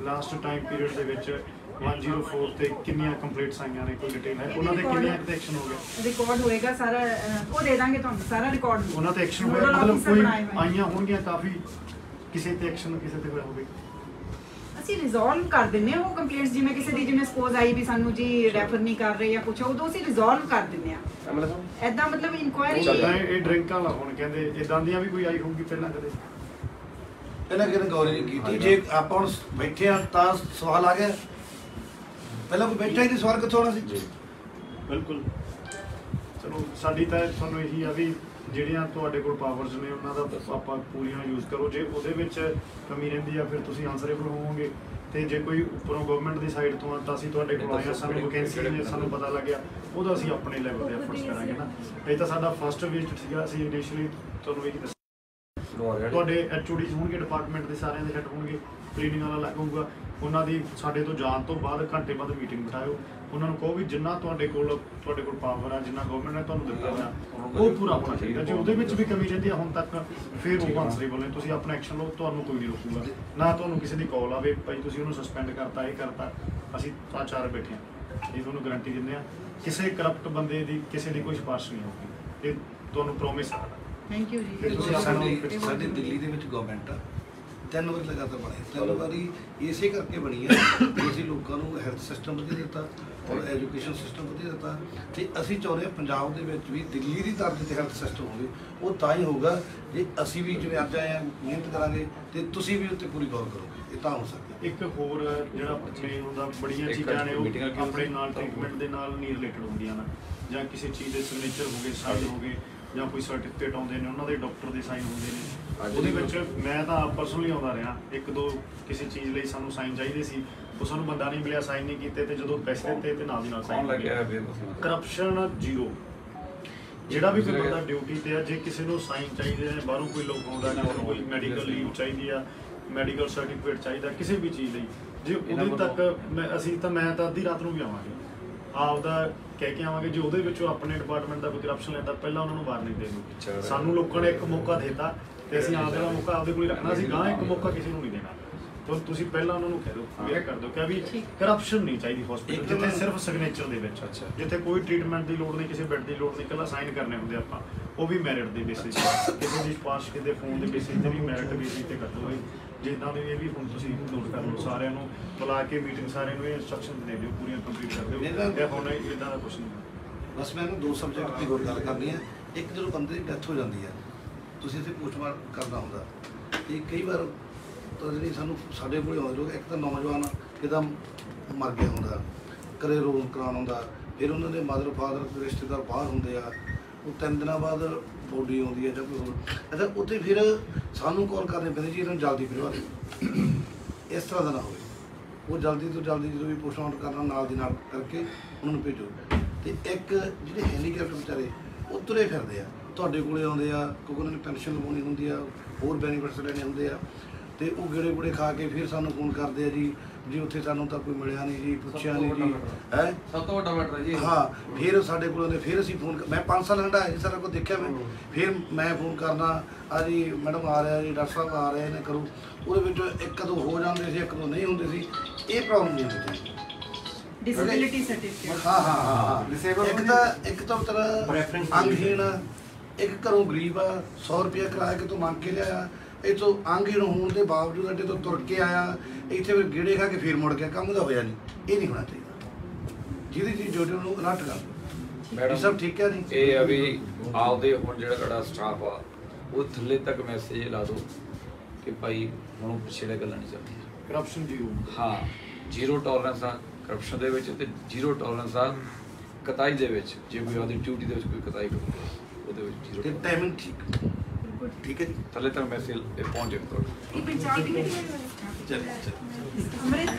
ਲਾਸਟ ਟਾਈਮ ਪੀਰੀਅਡ ਦੇ ਵਿੱਚ 104 ਤੇ ਕਿੰਨੀਆਂ ਕੰਪਲੀਟਸ ਆਈਆਂ ਨੇ, ਕੋਈ ਡਿਟੇਲ ਹੈ ਉਹਨਾਂ ਦੇ ਕਿੰਨੇ ਐਕਸ਼ਨ ਹੋ ਗਏ? ਰਿਕਾਰਡ ਹੋਏਗਾ ਸਾਰਾ, ਉਹ ਦੇ ਦਾਂਗੇ ਤੁਹਾਨੂੰ ਸਾਰਾ ਰਿਕਾਰਡ। ਉਹਨਾਂ ਤੇ ਐਕਸ਼ਨ ਹੋਇਆ ਮਤਲਬ ਕੋਈ ਆਈਆਂ ਹੋਣਗੀਆਂ ਕਾਫੀ, ਕਿਸੇ ਤੇ ਐਕਸ਼ਨ ਕਿਸੇ ਤੇ ਹੋਇਆ ਹੋਵੇ? ਅਸੀਂ ਰਿਜ਼ੋਲਵ ਕਰ ਦਿੰਨੇ ਆ ਉਹ ਕੰਪਲੇਂਟਸ, ਜਿਵੇਂ ਕਿਸੇ ਦੀ ਜਿਵੇਂ ਸਪੋਜ਼ ਆਈ ਵੀ ਸਾਨੂੰ ਜੀ ਰੈਫਰ ਨਹੀਂ ਕਰ ਰਹੇ ਜਾਂ ਕੁਛ, ਉਦੋਂ ਅਸੀਂ ਰਿਜ਼ੋਲਵ ਕਰ ਦਿੰਨੇ ਆ। ਐਦਾਂ ਮਤਲਬ ਇਨਕੁਆਇਰੀ ਇਹ ਡਰਿੰਕ ਵਾਲਾ ਹੁਣ ਕਹਿੰਦੇ ਇਦਾਂ ਦੀਆਂ ਵੀ ਕੋਈ ਆਈ ਹੋਊਗੀ ਪਹਿਲਾਂ ਕਦੇ? ਪਹਿਲਾਂ ਕਿਹਨੇ ਗੌਰ ਨਹੀਂ ਕੀਤੀ? ਜੇ ਆਪਾਂ ਹੁਣ ਬੈਠੇ ਆ ਤਾਂ ਸਵਾਲ ਆ ਗਿਆ, ਪਹਿਲਾਂ ਕੋਈ ਬੈਠਾ ਹੀ ਨਹੀਂ, ਸਵਾਲ ਕਿੱਥੋਂ ਆਉਣਾ ਸੀ? ਬਿਲਕੁਲ। ਚਲੋ ਸਾਡੀ ਤਾਂ ਤੁਹਾਨੂੰ ਇਹੀ ਆ ਵੀ ਜਿਹੜੀਆਂ ਤੁਹਾਡੇ ਕੋਲ ਪਾਵਰਸ ਨੇ ਉਹਨਾਂ ਦਾ ਆਪਾਂ ਪੂਰੀਆਂ ਯੂਜ਼ ਕਰੋ। ਜੇ ਉਹਦੇ ਵਿੱਚ ਕਮੀ ਰਹਿੰਦੀ ਆ ਫਿਰ ਤੁਸੀਂ ਆਨਸਰੇਬਲ ਹੋਵੋਗੇ, ਤੇ ਜੇ ਕੋਈ ਉੱਪਰੋਂ ਗਵਰਨਮੈਂਟ ਦੀ ਸਾਈਡ ਤੋਂ ਤਾਂ ਅਸੀਂ ਤੁਹਾਡੇ ਕੋਲ ਆਏ, ਸਾਨੂੰ ਵੈਕੈਂਸੀ ਨੇ ਸਾਨੂੰ ਪਤਾ ਲੱਗਿਆ, ਉਹਦਾ ਅਸੀਂ ਆਪਣੇ ਲੈਵਲ ਤੇ ਐਫਰਟਸ ਕਰਾਂਗੇ ਨਾ। ਇਹ ਤਾਂ ਸਾਡਾ ਫਸਟ ਵਿਜ਼ਿਟ ਸੀਗਾ, ਅਸੀਂ ਇਨੀਸ਼ੀਅਲੀ ਤੁਹਾਨੂੰ ਇਹੀ ਦੱਸਿਆ ਤੁਹਾਡੇ HODs ਹੋਣਗੇ ਡਿਪਾਰਟਮੈਂਟ ਦੇ, ਸਾਰਿਆਂ ਦੇ ਹੈੱਡ ਹੋਣਗੇ, ਕਲੀਨਿੰਗ ਵਾਲਾ ਲੱਗ ਹੋਊਗਾ, ਉਹਨਾਂ ਦੀ ਸਾਡੇ ਤੋਂ ਜਾਣ ਤੋਂ ਬਾਅਦ ਘੰਟੇ ਬਾਅਦ ਮੀਟਿੰਗ ਬਿਠਾਇਓ, ਉਹਨਾਂ ਨੂੰ ਕਹੋ ਵੀ ਜਿੰਨਾ ਤੁਹਾਡੇ ਕੋਲ ਪਾਵਰ ਆ, ਜਿੰਨਾ ਗਵਰਨਮੈਂਟ ਨੇ ਤੁਹਾਨੂੰ ਦਿੱਤਾ ਹੋਇਆ ਉਹ ਪੂਰਾ ਹੋਣਾ ਚਾਹੀਦਾ। ਜੇ ਉਹਦੇ ਵਿੱਚ ਵੀ ਕਮੀ ਰਹਿੰਦੀ ਆ ਹੁਣ ਤੱਕ ਫਿਰ ਉਹ ਆਨਸਰੇਬਲ ਨੇ, ਤੁਸੀਂ ਆਪਣਾ ਐਕਸ਼ਨ ਲਓ, ਤੁਹਾਨੂੰ ਕੋਈ ਨਹੀਂ ਰੋਕੂਗਾ। ਨਾ ਤੁਹਾਨੂੰ ਕਿਸੇ ਦੀ ਕਾਲ ਆਵੇ ਭਾਈ ਤੁਸੀਂ ਉਹਨੂੰ ਸਸਪੈਂਡ ਕਰਤਾ, ਇਹ ਕਰਤਾ, ਅਸੀਂ ਤਾਂ ਚਾਰ ਬੈਠੇ ਹਾਂ, ਇਹ ਤੁਹਾਨੂੰ ਗਰੰਟੀ ਦਿੰਦੇ ਆ ਕਿਸੇ ਕਰਪਟ ਬੰਦੇ ਦੀ ਕਿਸੇ ਦੀ ਕੋਈ ਸਿਫਾਰਿਸ਼ ਨਹੀਂ ਹੋਊਗੀ, ਇਹ ਤੁਹਾਨੂੰ ਪ੍ਰੋਮਿਸ ਆ। ਥੈਂਕ ਯੂ ਜੀ। ਸਾਡੇ ਦਿੱਲੀ ਦੇ ਵਿੱਚ ਗਵਰਨਮੈਂਟ ਆ 3 ਵਾਰੀ ਲਗਾਤਾਰ ਬਣੀ, 3 ਵਾਰੀ ਇਸੇ ਕਰਕੇ ਬਣੀ ਹੈ ਕਿ ਅਸੀਂ ਲੋਕਾਂ ਨੂੰ ਹੈਲਥ ਸਿਸਟਮ ਵਧੀਆ ਦਿੱਤਾ ਔਰ ਐਜੂਕੇਸ਼ਨ ਸਿਸਟਮ ਵਧੀਆ ਦਿੱਤਾ, ਤੇ ਅਸੀਂ ਚਾਹੁੰਦੇ ਹਾਂ ਪੰਜਾਬ ਦੇ ਵਿੱਚ ਵੀ ਦਿੱਲੀ ਦੀ ਤਰ੍ਹਾਂ ਤੇ ਹੈਲਥ ਸਿਸਟਮ ਹੋਵੇ। ਉਹ ਤਾਂ ਹੀ ਹੋਊਗਾ ਜੇ ਅਸੀਂ ਵੀ ਜਿਵੇਂ ਅੱਜ ਆਏ ਹਾਂ ਮਿਹਨਤ ਕਰਾਂਗੇ ਤੇ ਤੁਸੀਂ ਵੀ ਉੱਤੇ ਪੂਰੀ ਗੌਰ ਕਰੋਗੇ, ਇਹ ਤਾਂ ਹੋ ਸਕਦਾ। ਇੱਕ ਹੋਰ ਜਿਹੜਾ ਆਪਣੇ ਹੁੰਦਾ ਬੜੀਆਂ ਚੀਜ਼ਾਂ ਨੇ ਉਹ ਆਪਣੇ ਨਾਲ ਟ੍ਰੀਟਮੈਂਟ ਦੇ ਨਾਲ ਨਹੀਂ ਰਿਲੇਟਡ ਹੁੰਦੀਆਂ ਨਾ, ਜਾਂ ਕਿਸੇ ਚੀਜ਼ ਦੇ ਸਿਗਨੇਚਰ ਹੋ ਗਏ, ਸਾਈਨ ਹੋ ਗਏ, ਜਾਂ ਕੋਈ ਸਰਟੀਫਿਕੇਟ ਆਉਂਦੇ ਨੇ ਉਹਨਾਂ ਦੇ ਡਾਕਟਰ ਦੇ ਸਾਈਨ ਹੁੰਦੇ ਨੇ। ਉਹਦੇ ਵਿੱਚ ਮੈਂ ਤਾਂ ਪਰਸਨਲੀ ਆਉਂਦਾ ਰਿਹਾ, 1-2 ਕਿਸੇ ਚੀਜ਼ ਲਈ ਸਾਨੂੰ ਸਾਈਨ ਚਾਹੀਦੇ ਸੀ, ਉਹ ਸਾਨੂੰ ਬੰਦਾ ਨਹੀਂ ਮਿਲਿਆ, ਸਾਈਨ ਨਹੀਂ ਕੀਤੇ, ਤੇ ਜਦੋਂ ਪੈਸੇ ਦਿੱਤੇ ਤੇ ਨਾਲ ਦੀ ਨਾਲ ਸਾਈਨ ਲੱਗਿਆ। Corruption zero. ਜਿਹੜਾ ਵੀ ਕੋਈ ਬੰਦਾ ਡਿਊਟੀ ਤੇ ਆ, ਜੇ ਕਿਸੇ ਨੂੰ ਸਾਈਨ ਚਾਹੀਦੇ ਨੇ, ਬਾਹਰੋਂ ਕੋਈ ਲੋਕ ਆਉਂਦਾ, ਕਿਸੇ ਨੂੰ ਕੋਈ ਮੈਡੀਕਲ ਲੀਵ ਚਾਹੀਦੀ ਆ, ਮੈਡੀਕਲ ਸਰਟੀਫਿਕੇਟ ਚਾਹੀਦਾ ਕਿਸੇ ਵੀ ਚੀਜ਼ ਲਈ, ਜੇ ਉਹਦੇ ਤੱਕ ਮੈਂ ਤਾਂ ਅੱਧੀ ਰਾਤ ਨੂੰ ਵੀ ਆਵਾਂਗੇ, ਆਪਦਾ ਕਹਿ ਕੇ ਆਵਾਂਗੇ। ਜੇ ਉਹਦੇ ਵਿੱਚੋਂ ਆਪਣੇ ਡਿਪਾਰਟਮੈਂਟ ਦਾ ਕੋਈ ਕਰਪਸ਼ਨ ਲੈਂਦਾ, ਪਹਿਲਾਂ ਉਹਨਾਂ ਨੂੰ ਵਾਰਨਿੰਗ ਦੇ ਦਿਓ। ਸਾਨੂੰ ਲੋਕਾਂ ਨੇ ਇੱਕ ਮੌਕਾ ਦਿੱਤਾ ਤੇ ਅਸੀਂ ਆਪਦੇ ਦਾ ਮੌਕਾ ਆਪਦੇ ਕੋਲ ਰੱਖਣਾ ਸੀ, ਗਾਂ ਇੱਕ ਮੌਕਾ ਕਿਸੇ ਨੂੰ ਨਹੀਂ ਦੇਣਾ। ਤਾਂ ਤੁਸੀਂ ਪਹਿਲਾਂ ਉਹਨਾਂ ਨੂੰ ਕਹਿ ਦਿਓ, ਕਲੀਅਰ ਕਰ ਦਿਓ ਕਿ ਵੀ ਕਰਪਸ਼ਨ ਨਹੀਂ ਚਾਹੀਦੀ ਹਸਪੀਟਲ, ਜਿੱਥੇ ਸਿਰਫ ਸਿਗਨੇਚਰ ਦੇ ਵਿੱਚ, ਜਿੱਥੇ ਕੋਈ ਟ੍ਰੀਟਮੈਂਟ ਦੀ ਲੋੜ ਨਹੀਂ, ਕਿਸੇ ਬੈੱਡ ਦੀ ਲੋੜ ਨਹੀਂ, ਇਕੱਲਾ ਸਾਈਨ ਕਰਨੇ ਹੁੰਦੇ ਆਪਾਂ, ਉਹ ਵੀ ਮੈਰਿਟ ਦੇ ਬੇਸਿਸ ਤੇ, ਕਿਸੇ ਦੀ ਸਿਫਾਰਿਸ਼ ਕਿਤੇ ਫੋਨ ਦੇ ਬੇਸਿਸ ਤੇ ਵੀ ਮੈਰਿਟ ਬੇਸਿਸ ਤੇ ਕਰ ਦਿਓ। ਜਿੱਦਾਂ ਦੇ ਇਹ ਵੀ ਹੁਣ ਤੁਸੀਂ ਨੋਟ ਕਰ ਲਓ, ਸਾਰਿਆਂ ਨੂੰ ਬੁਲਾ ਕੇ ਮੀਟਿੰਗ, ਸਾਰਿਆਂ ਨੂੰ ਇਹ ਇੰਸਟਰਕਸ਼ਨ ਦੇ ਦਿਓ, ਪੂਰੀਆਂ ਕੰਪਲੀਟ ਕਰ ਦਿਓ। ਇਹ ਹੁਣ ਇਦਾਂ ਦਾ ਕੁਛ ਨਹੀਂ। ਬਸ ਮੈਂ ਨਾ 2 ਸਬਜੈਕਟ ਦੀ ਹੋਰ ਗੱਲ ਕਰਨੀ ਹੈ। ਇੱਕ ਜਦੋਂ ਬੰਦੇ ਦੀ ਡੈਥ ਹੋ ਜਾਂਦੀ ਹੈ, ਤੁਸੀਂ ਇੱਥੇ ਪੋਸਟਮਾਰਟਮ ਕਰਨਾ ਹੁੰਦਾ, ਤੇ ਕਈ ਵਾਰ ਤਾਂ ਜਿਹੜੀ ਸਾਨੂੰ ਸਾਡੇ ਕੋਲ ਆਉਂਦੇ ਲੋਕ, ਇੱਕ ਤਾਂ ਨੌਜਵਾਨ ਕਿਦਾਂ ਮਰ ਗਿਆ ਹੁੰਦਾ, ਕਦੇ ਰੋਲ ਕਰਾਉਣ ਹੁੰਦਾ, ਫਿਰ ਉਹਨਾਂ ਦੇ ਮਦਰ ਫਾਦਰ ਰਿਸ਼ਤੇਦਾਰ ਬਾਹਰ ਹੁੰਦੇ ਆ, ਉਹ 3 ਦਿਨਾਂ ਬਾਅਦ ਬੋਡੀ ਆਉਂਦੀ ਹੈ ਜਾਂ ਕੋਈ ਹੋਰ, ਅੱਛਾ ਉੱਥੇ ਫਿਰ ਸਾਨੂੰ ਕਾਲ ਕਰਨੀ ਪੈਂਦੀ ਜੀ ਇਹਨਾਂ ਨੂੰ ਜਲਦੀ ਭਿਜਵਾ ਦਿਓ, ਇਸ ਤਰ੍ਹਾਂ ਦਾ ਨਾ ਹੋਵੇ। ਉਹ ਜਲਦੀ ਤੋਂ ਜਲਦੀ ਜਦੋਂ ਵੀ ਪੋਸਟਮਾਰਟਮ ਕਰਨਾ ਨਾਲ ਦੀ ਨਾਲ ਕਰਕੇ ਉਹਨਾਂ ਨੂੰ ਭੇਜੋ। ਤੇ ਇੱਕ ਜਿਹੜੇ ਹੈਂਡੀਕੈਪਟ ਵਿਚਾਰੇ ਉਹ ਤੁਰੇ ਫਿਰਦੇ ਆ, ਤੁਹਾਡੇ ਕੋਲੇ ਆਉਂਦੇ ਆ ਕਿਉਂਕਿ ਉਹਨਾਂ ਨੇ ਪੈਨਸ਼ਨ ਲਵਾਉਣੀ ਹੁੰਦੀ ਆ, ਹੋਰ ਬੈਨੀਫਿਟਸ ਲੈਣੇ ਹੁੰਦੇ ਆ, ਤੇ ਉਹ ਗੇੜੇ ਗੁੜੇ ਖਾ ਕੇ ਫਿਰ ਸਾਨੂੰ ਫੋਨ ਕਰਦੇ ਆ ਜੀ ਉੱਥੇ ਸਾਨੂੰ ਤਾਂ ਕੋਈ ਮਿਲਿਆ ਨਹੀਂ ਜੀ, ਪੁੱਛਿਆ ਨਹੀਂ ਜੀ, ਹੈ ਸਭ ਤੋਂ ਵੱਡਾ ਮੈਟਰ ਜੀ। ਹਾਂ, ਫਿਰ ਸਾਡੇ ਕੋਲ ਆਉਂਦੇ, ਫਿਰ ਅਸੀਂ ਫੋਨ, ਮੈਂ 5 ਸਾਲ ਹੰਢਾਇਆ ਜੀ ਸਾਰਾ ਕੁਝ ਦੇਖਿਆ ਮੈਂ, ਫਿਰ ਮੈਂ ਫੋਨ ਕਰਨਾ ਆ ਜੀ ਮੈਡਮ ਆ ਰਿਹਾ ਜੀ, ਡਾਕਟਰ ਸਾਹਿਬ ਆ ਰਹੇ ਨੇ, ਕਰੋ। ਉਹਦੇ ਵਿੱਚ 1-2 ਹੋ ਜਾਂਦੇ ਸੀ, 1-2 ਨਹੀਂ ਹੁੰਦੇ ਸੀ, ਇਹ ਪ੍ਰੋਬਲਮ ਨਹੀਂ ਹੁੰਦੀ। ਡਿਸੇਬਿਲਿਟੀ ਸਰਟੀਫਿਕੇਟ, ਹਾਂ, ਇੱਕ ਤਾਂ ਤਰ੍ਹਾਂ ਅੰਗਹੀਣ, ਇੱਕ ਘਰੋਂ ਗਰੀਬ ਆ, 100 ਰੁਪਇਆ ਕਿਰਾਇਆ ਕਿਤੋਂ ਮੰਗ ਕੇ ਲਿਆਇਆ, ਇੱਥੋਂ ਅੰਗਹੀਣ ਹੋਣ ਦੇ ਬਾਵਜੂਦ ਅੱਡੇ ਤੋਂ ਤੁਰ ਕੇ ਆਇਆ, ਇੱਥੇ ਫਿਰ ਗੇੜੇ ਖਾ ਕੇ ਫਿਰ ਮੁੜ ਗਿਆ, ਕੰਮ ਦਾ ਹੋਇਆ ਨਹੀਂ। ਇਹ ਨਹੀਂ ਹੋਣਾ ਚਾਹੀਦਾ, ਜਿਹਦੀ ਚੀਜ਼ ਡਿਊਟੀ ਨੂੰ ਅਲਰਟ ਕਰ ਦਿਓ। ਮੈਡਮ ਸਭ ਠੀਕ ਹੈ ਜੀ। ਇਹ ਆ ਵੀ ਆਪਦੇ ਹੁਣ ਜਿਹੜਾ ਤੁਹਾਡਾ ਸਟਾਫ ਆ ਉਹ ਥੱਲੇ ਤੱਕ ਮੈਸੇਜ ਲਾ ਦਿਓ ਕਿ ਭਾਈ ਹੁਣ ਪਿਛਲੇ ਗੱਲਾਂ ਨਹੀਂ ਚੱਲਦੀਆਂ, ਕਰਪਸ਼ਨ ਜ਼ੀਰੋ। ਹਾਂ, 0 ਟੋਲਰੈਂਸ ਆ ਕਰਪਸ਼ਨ ਦੇ ਵਿੱਚ, ਤੇ 0 ਟੋਲਰੈਂਸ ਆ ਕਤਾਈ ਦੇ ਵਿੱਚ। ਜੇ ਕੋਈ ਆਪਦੀ ਡਿਊਟੀ ਦੇ ਵਿੱਚ ਕੋਈ ਕਤਾਈ ਕਰੂਗਾ ਉਹਦੇ ਵਿੱਚ 0 ਟੋਲਰੈਂਸ। ਟਾਈਮਿੰਗ ਠੀਕ ਹੈ ਜੀ, ਥੱਲੇ ਤੱਕ ਮੈਸੇਜ ਪਹੁੰਚ ਜਾਵੇ ਤੁਹਾਡੇ। ਚਲੋ। ਅੰਮ੍ਰਿਤ